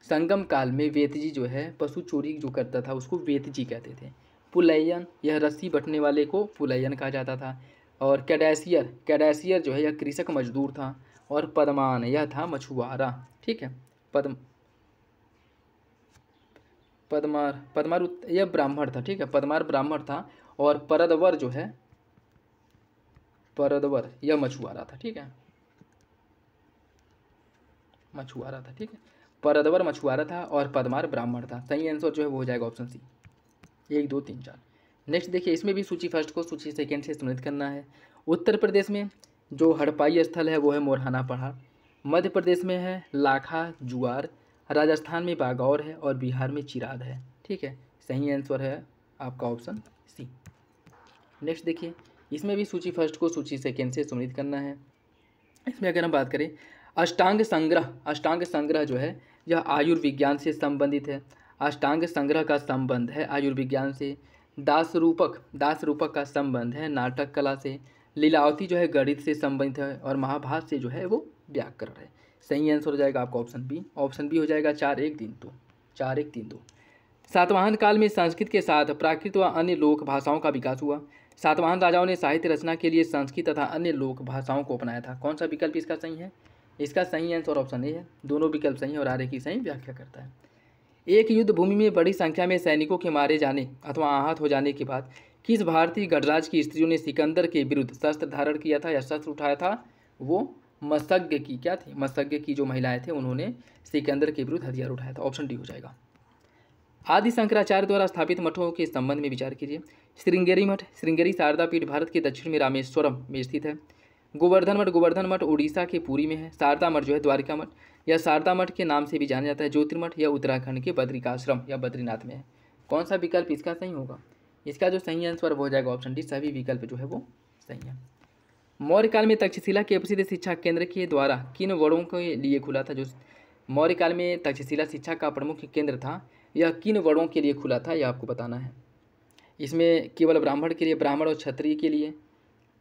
संगम काल में वेतजी जो है पशु चोरी जो करता था उसको वेतजी कहते थे। पुलैयन, यह रस्सी बटने वाले को पुलैयन कहा जाता था। और कैडेसियर जो है यह कृषक मजदूर था। और पदमान, यह था मछुआरा, ठीक है। पदमार यह ब्राह्मण था, ठीक है, पदमार ब्राह्मण था। और परदवर जो है यह मछुआरा था, ठीक है, ठीक है। परदवर मछुआरा था और पदमार ब्राह्मण था। सही आंसर जो है वो हो जाएगा ऑप्शन सी, 1 2 3 4। नेक्स्ट देखिए, इसमें भी सूची फर्स्ट को सूची सेकेंड से सुनिश्चित करना है। उत्तर प्रदेश में जो हड़प्पाई स्थल है वो है मोरहाना पहाड़। मध्य प्रदेश में है लाखा जुआर। राजस्थान में बागौर है और बिहार में चिराद है, ठीक है। सही आंसर है आपका ऑप्शन सी। नेक्स्ट देखिए, इसमें भी सूची फर्स्ट को सूची सेकेंड से सुनिश्चित करना है। इसमें अगर हम बात करें अष्टांग संग्रह जो है यह आयुर्विज्ञान से संबंधित है। अष्टांग संग्रह का संबंध है आयुर्विज्ञान से। दास रूपक का संबंध है नाटक कला से। लीलावती जो है गणित से संबंधित है। और महाभारत से जो है वो व्याकरण है। सही आंसर हो जाएगा आपका ऑप्शन बी हो जाएगा 4 1 3 2। सातवाहन काल में संस्कृत के साथ प्राकृत व अन्य लोक भाषाओं का विकास हुआ। सातवाहन राजाओं ने साहित्य रचना के लिए संस्कृत तथा अन्य लोक भाषाओं को अपनाया था। कौन सा विकल्प इसका सही है? इसका सही आंसर ऑप्शन ए है। दोनों विकल्प सही है और आगे की सही व्याख्या करता है। एक युद्ध भूमि में बड़ी संख्या में सैनिकों के मारे जाने अथवा आहत हो जाने के बाद किस भारतीय गणराज्य की स्त्रियों ने सिकंदर के विरुद्ध शस्त्र धारण किया था या शस्त्र उठाया था? वो मसग्ग की क्या थी? मसग्ग की जो महिलाएं थे उन्होंने सिकंदर के विरुद्ध हथियार उठाया था। ऑप्शन डी हो जाएगा। आदि शंकराचार्य द्वारा स्थापित मठों के संबंध में विचार कीजिए। श्रृंगेरी शारदा पीठ भारत के दक्षिण में रामेश्वरम में स्थित है। गोवर्धन मठ उड़ीसा के पुरी में है। शारदा मठ जो है द्वारिका मठ या शारदा मठ के नाम से भी जाना जाता है। ज्योतिर्मठ या उत्तराखंड के बद्रिकाश्रम या बद्रीनाथ में है। कौन सा विकल्प इसका सही होगा? इसका जो सही आंसर हो जाएगा ऑप्शन डी। सभी विकल्प जो है वो सही है। मौर्य काल में तक्षशिला के प्रसिद्ध शिक्षा केंद्र के द्वारा किन वर्णों के लिए खुला था? जो मौर्य काल में तक्षशिला शिक्षा का प्रमुख केंद्र था यह किन वर्णों के लिए खुला था यह आपको बताना है। इसमें केवल ब्राह्मण के लिए, ब्राह्मण और क्षत्रिय के लिए,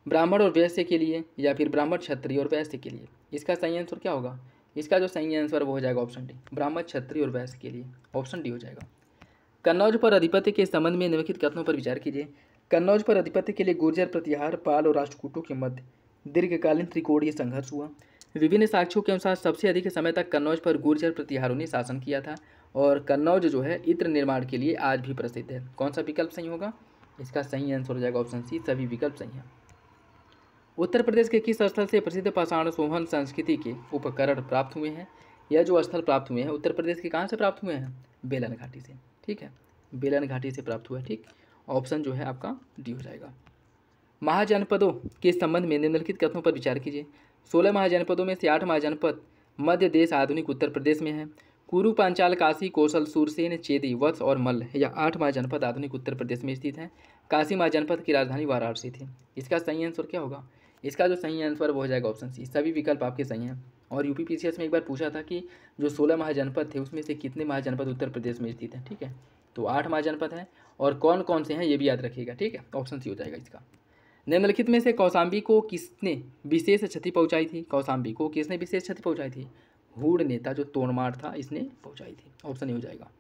ब्राह्मण और वैश्य के लिए, या फिर ब्राह्मण क्षत्रिय और वैश्य के लिए? इसका सही आंसर क्या होगा? इसका जो सही आंसर वो हो जाएगा ऑप्शन डी, ब्राह्मण क्षत्रिय और वैश्य के लिए। ऑप्शन डी हो जाएगा। कन्नौज पर अधिपत्य के संबंध में निम्नलिखित कथनों पर विचार कीजिए। कन्नौज पर अधिपत्य के लिए गुर्जर, प्रतिहार, पाल और राष्ट्रकूटों के मध्य दीर्घकालीन त्रिकोणीय संघर्ष हुआ। विभिन्न साक्ष्यों के अनुसार सबसे अधिक समय तक कन्नौज पर गुर्जर प्रतिहारों ने शासन किया था। और कन्नौज जो है इत्र निर्माण के लिए आज भी प्रसिद्ध है। कौन सा विकल्प सही होगा? इसका सही आंसर हो जाएगा ऑप्शन सी। सभी विकल्प सही हैं। उत्तर प्रदेश के किस स्थल से प्रसिद्ध पाषाण सोहन संस्कृति के उपकरण प्राप्त हुए हैं? यह जो स्थल प्राप्त हुए हैं उत्तर प्रदेश के कहाँ से प्राप्त हुए हैं? बेलन घाटी से, ठीक है, बेलन घाटी से प्राप्त हुआ है, ठीक। ऑप्शन जो है आपका डी हो जाएगा। महाजनपदों के संबंध में निम्नलिखित कथनों पर विचार कीजिए। 16 महाजनपदों में से 8 महाजनपद मध्य देश आधुनिक उत्तर प्रदेश में है। कुरु, पांचाल, काशी, कौशल, सूरसेन, चेदी, वत्स और मल्ल यह 8 महाजनपद आधुनिक उत्तर प्रदेश में स्थित हैं। काशी महाजनपद की राजधानी वाराणसी थी। इसका सही आंसर क्या होगा? इसका जो सही आंसर वो हो जाएगा ऑप्शन सी। सभी विकल्प आपके सही हैं। और यूपी पीसीएस में एक बार पूछा था कि जो 16 महाजनपद थे उसमें से कितने महाजनपद उत्तर प्रदेश में स्थित हैं, ठीक है। तो 8 महाजनपद हैं और कौन कौन से हैं ये भी याद रखिएगा, ठीक है। ऑप्शन सी हो जाएगा इसका। निम्नलिखित में से कौशाम्बी को किसने विशेष क्षति पहुंचाई थी? कौशाम्बी को किसने विशेष क्षति पहुंचाई थी? हूण नेता जो तोड़मार था इसने पहुंचाई थी। ऑप्शन ए हो जाएगा।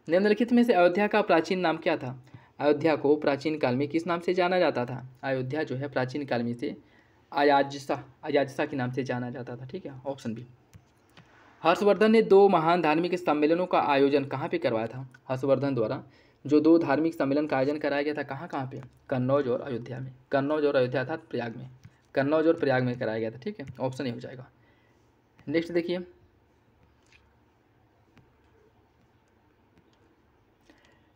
निम्नलिखित में से अयोध्या का प्राचीन नाम क्या था? अयोध्या को प्राचीन काल में किस नाम से जाना जाता था? अयोध्या जो है प्राचीन काल में से अयाजसा के नाम से जाना जाता था, ठीक है। Option B. हर्षवर्धन ने 2 महान धार्मिक सम्मेलनों का आयोजन कहाँ पे करवाया था? हर्षवर्धन द्वारा जो 2 धार्मिक सम्मेलन का आयोजन कराया गया था कहाँ पे? कन्नौज और अयोध्या में। कन्नौज और अयोध्या था प्रयाग में, कन्नौज और प्रयाग में कराया गया था, ठीक है। ऑप्शन ए हो जाएगा। नेक्स्ट देखिए,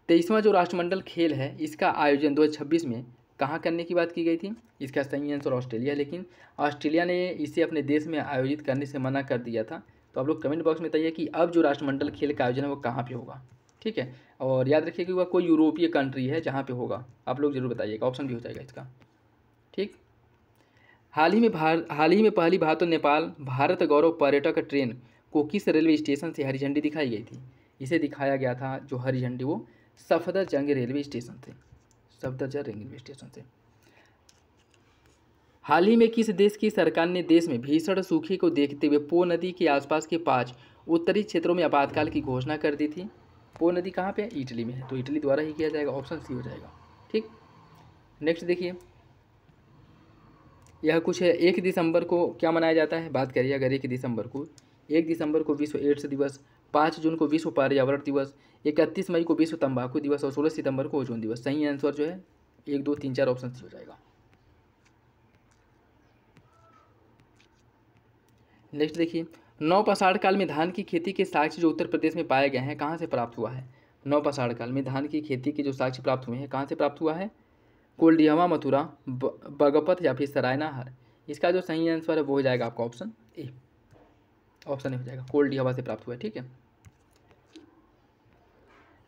23वां जो राष्ट्रमंडल खेल है इसका आयोजन 2026 में कहाँ करने की बात की गई थी? इसका सही आंसर ऑस्ट्रेलिया, लेकिन ऑस्ट्रेलिया ने इसे अपने देश में आयोजित करने से मना कर दिया था। तो आप लोग कमेंट बॉक्स में बताइए कि अब जो राष्ट्रमंडल खेल का आयोजन है वो कहाँ पे होगा, ठीक है। और याद रखिए कि वह कोई यूरोपीय कंट्री है जहाँ पे होगा, आप लोग जरूर बताइएगा। ऑप्शन भी हो जाएगा इसका, ठीक। हाल ही में पहली बार तो नेपाल भारत गौरव पर्यटक ट्रेन को किस रेलवे स्टेशन से हरी झंडी दिखाई गई थी? इसे दिखाया गया था जो हरी झंडी वो सफदरजंग रेलवे स्टेशन से, सफदरजंग रेलवे स्टेशन से। हाल ही में किस देश की सरकार ने देश में भीषण सूखे को देखते हुए पो नदी के आसपास के 5 उत्तरी क्षेत्रों में आपातकाल की घोषणा कर दी थी? पो नदी कहाँ पे है? इटली में है, तो इटली द्वारा ही किया जाएगा, ऑप्शन सी हो जाएगा। ठीक, नेक्स्ट देखिए, यह कुछ है। 1 दिसंबर को क्या मनाया जाता है? बात करिए अगर 1 दिसंबर को विश्व एड्स दिवस, 5 जून को विश्व पर्यावरण दिवस, 31 मई को विश्व तंबाकू दिवस और 16 सितंबर को ओजोन दिवस। सही आंसर जो है 1, 2, 3, 4 ऑप्शन सी हो जाएगा। नेक्स्ट देखिए, नवपाषाण काल में धान की खेती के साक्ष्य जो उत्तर प्रदेश में पाए गए हैं कहाँ से प्राप्त हुआ है? नवपाषाण काल में धान की खेती के जो साक्ष्य प्राप्त हुए हैं कहाँ से प्राप्त हुआ है? कोल्डिहवा, मथुरा, बगपत या फिर सरायनाहार। इसका जो सही आंसर है वो हो जाएगा आपका ऑप्शन ए, ऑप्शन ए हो जाएगा, कोल्डिहवा से प्राप्त हुआ है। ठीक है,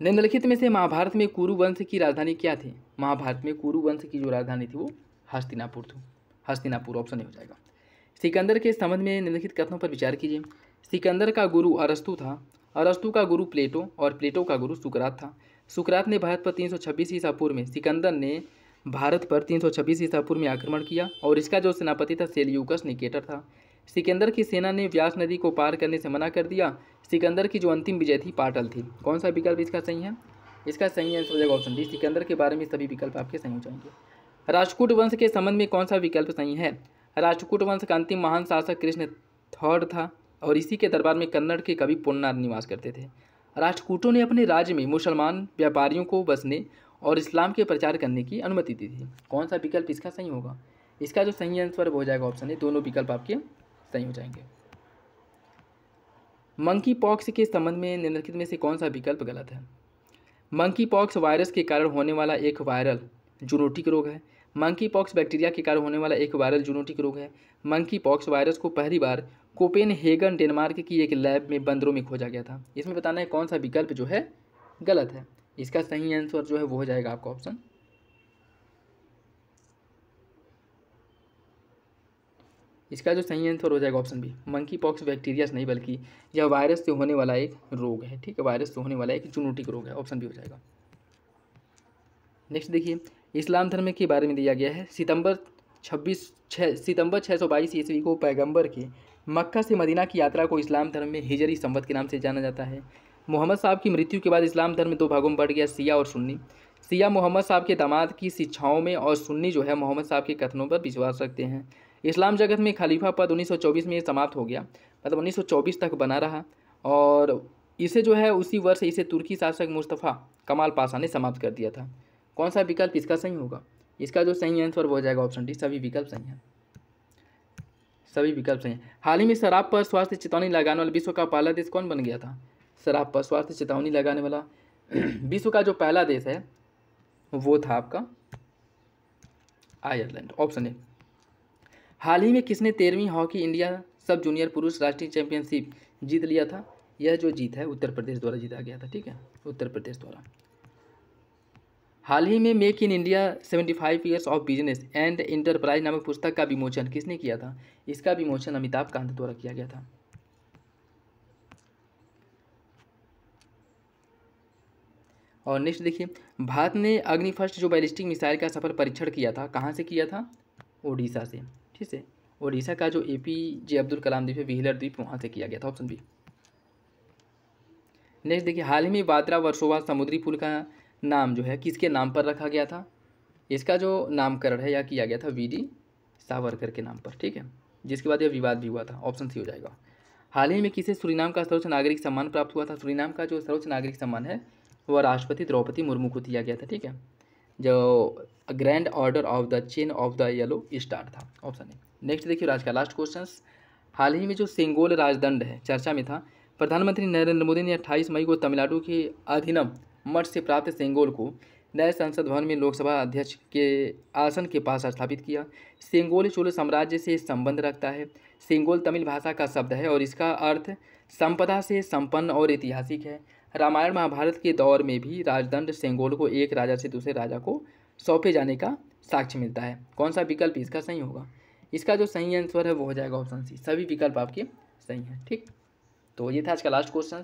निम्नलिखित में से महाभारत में कुरु वंश की राजधानी क्या थी? महाभारत में कुरु वंश की जो राजधानी थी वो हस्तिनापुर थी, हस्तिनापुर ऑप्शन ए हो जाएगा। सिकंदर के संबंध में निम्नलिखित कथनों पर विचार कीजिए। सिकंदर का गुरु अरस्तु था, अरस्तु का गुरु प्लेटो और प्लेटो का गुरु सुकरात था। सुकरात ने भारत पर 326 ईसा पूर्व में, सिकंदर ने भारत पर 326 ईसा पूर्व में आक्रमण किया और इसका जो सेनापति था सेल्यूकस निकेटर था। सिकंदर की सेना ने व्यास नदी को पार करने से मना कर दिया। सिकंदर की जो अंतिम विजय थी पाटल थी। कौन सा विकल्प इसका सही है? इसका सही आंसर हो जाएगा ऑप्शन डी, सिकंदर के बारे में सभी विकल्प आपके सही हो जाएंगे। राष्ट्रकूट वंश के संबंध में कौन सा विकल्प सही है? राष्ट्रकूट वंश का अंतिम महान शासक कृष्ण थर्ड था और इसी के दरबार में कन्नड़ के कवि पोन्नार निवास करते थे। राष्ट्रकूटों ने अपने राज्य में मुसलमान व्यापारियों को बसने और इस्लाम के प्रचार करने की अनुमति दी थी। कौन सा विकल्प इसका सही होगा? इसका जो सही आंसर हो जाएगा ऑप्शन ए, दोनों विकल्प आपके सही हो जाएंगे। मंकी पॉक्स के संबंध में निम्नलिखित में से कौन सा विकल्प गलत है? मंकी पॉक्स वायरस के कारण होने वाला एक वायरल जूनोटिक रोग है। मंकी पॉक्स बैक्टीरिया के कारण होने वाला एक वायरल जूनोटिक रोग है। मंकी पॉक्स वायरस को पहली बार कोपेनहेगन डेनमार्क की एक लैब में बंदरों में खोजा गया था। इसमें बताना है कौन सा विकल्प जो है गलत है। इसका सही आंसर जो है वो हो जाएगा आपका ऑप्शन, इसका जो सही आंसर हो जाएगा option B, monkeypox bacteria नहीं बल्कि यह वायरस से होने वाला एक रोग है। ठीक है, वायरस से होने वाला एक जूनोटिक रोग है, ऑप्शन बी हो जाएगा। नेक्स्ट देखिए, इस्लाम धर्म के बारे में दिया गया है। सितंबर 622 ईस्वी को पैगंबर की मक्का से मदीना की यात्रा को इस्लाम धर्म में हिजरी संवत के नाम से जाना जाता है। मोहम्मद साहब की मृत्यु के बाद इस्लाम धर्म 2 भागों में बढ़ गया, शिया और सुन्नी। शिया मोहम्मद साहब के दामाद की शिक्षाओं में और सुन्नी जो है मोहम्मद साहब के कथनों पर विश्वास रखते हैं। इस्लाम जगत में खलीफा पद 1924 में समाप्त हो गया, मतलब 1924 तक बना रहा और इसे जो है उसी वर्ष इसे तुर्की शासक मुस्तफ़ा कमाल पाशा ने समाप्त कर दिया था। कौन सा विकल्प इसका सही होगा? इसका जो सही आंसर हो जाएगा ऑप्शन डी, सभी विकल्प सही हैं, सभी विकल्प सही हैं। हाल ही में शराब पर स्वास्थ्य चेतावनी लगाने वाला विश्व का पहला देश कौन बन गया था? शराब पर स्वास्थ्य चेतावनी लगाने वाला विश्व का जो पहला देश है वो था आपका आयरलैंड, ऑप्शन ए। हाल ही में किसने 13वीं हॉकी इंडिया सब जूनियर पुरुष राष्ट्रीय चैंपियनशिप जीत लिया था? यह जो जीत है उत्तर प्रदेश द्वारा जीता गया था। ठीक है, उत्तर प्रदेश द्वारा। हाल ही में make in India 75 years of business and enterprise नामक पुस्तक का विमोचन किसने किया था? इसका विमोचन अमिताभ कांत द्वारा किया गया था। और नेक्स्ट देखिए, भारत ने अग्नि फर्स्ट जो बैलिस्टिक मिसाइल का सफल परीक्षण किया था कहाँ से किया था? ओडिशा से। ठीक है, ओडिशा का जो APJ अब्दुल कलाम द्वीप है, व्हीलर द्वीप, वहाँ से किया गया था, ऑप्शन बी। नेक्स्ट देखिए, हाल ही में वात्रा वर्सोवा समुद्री पुल का नाम जो है किसके नाम पर रखा गया था? इसका जो नामकरण है यह किया गया था VD सावरकर के नाम पर। ठीक है, जिसके बाद यह विवाद भी हुआ था, ऑप्शन सी हो जाएगा। हाल ही में किसे सूरीनाम का सर्वोच्च नागरिक सम्मान प्राप्त हुआ था? सूरीनाम का जो सर्वोच्च नागरिक सम्मान है वह राष्ट्रपति द्रौपदी मुर्मू को दिया गया था। ठीक है, जो grand order of the chain of the yellow star था, ऑप्शन ए। नेक्स्ट देखिए, आज का लास्ट क्वेश्चन, हाल ही में जो सेंगोल राजदंड है चर्चा में था। प्रधानमंत्री नरेंद्र मोदी ने 28 मई को तमिलनाडु के अधीनम मठ से प्राप्त सेंगोल को नए संसद भवन में लोकसभा अध्यक्ष के आसन के पास स्थापित किया। सेंगोल चोल साम्राज्य से संबंध रखता है। सेंगोल तमिल भाषा का शब्द है और इसका अर्थ संपदा से संपन्न और ऐतिहासिक है। रामायण महाभारत के दौर में भी राजदंड सेंगोल को एक राजा से दूसरे राजा को सौंपे जाने का साक्ष्य मिलता है। कौन सा विकल्प इसका सही होगा? इसका जो सही आंसर है वो हो जाएगा ऑप्शन सी, सभी विकल्प आपके सही हैं। ठीक, तो ये था आज का last question.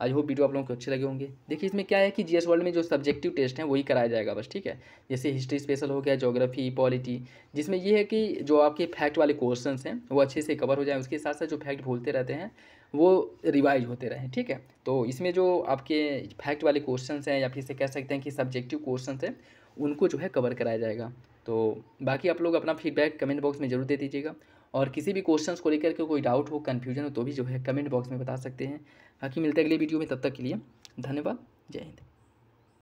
I hope video आप लोगों को अच्छे लगे होंगे। देखिए इसमें क्या है कि जीएस वर्ल्ड में जो सब्जेक्टिव टेस्ट हैं वही कराया जाएगा बस, ठीक है। जैसे हिस्ट्री स्पेशल हो गया, ज्योग्राफी, पॉलिटी, जिसमें ये है कि जो आपके फैक्ट वाले क्वेश्चंस हैं वो अच्छे से कवर हो जाए, उसके साथ साथ जो फैक्ट भूलते रहते हैं वो रिवाइज होते रहें, ठीक है। तो इसमें जो आपके फैक्ट वाले क्वेश्चंस हैं या फिर इसे कह सकते हैं कि सब्जेक्टिव क्वेश्चंस हैं उनको जो है कवर कराया जाएगा। तो बाकी आप लोग अपना फीडबैक कमेंट बॉक्स में ज़रूर दे दीजिएगा, और किसी भी क्वेश्चंस को लेकर के कोई डाउट हो, कन्फ्यूजन हो तो भी जो है कमेंट बॉक्स में बता सकते हैं। बाकी मिलते हैं अगले वीडियो में, तब तक के लिए धन्यवाद। जय हिंद।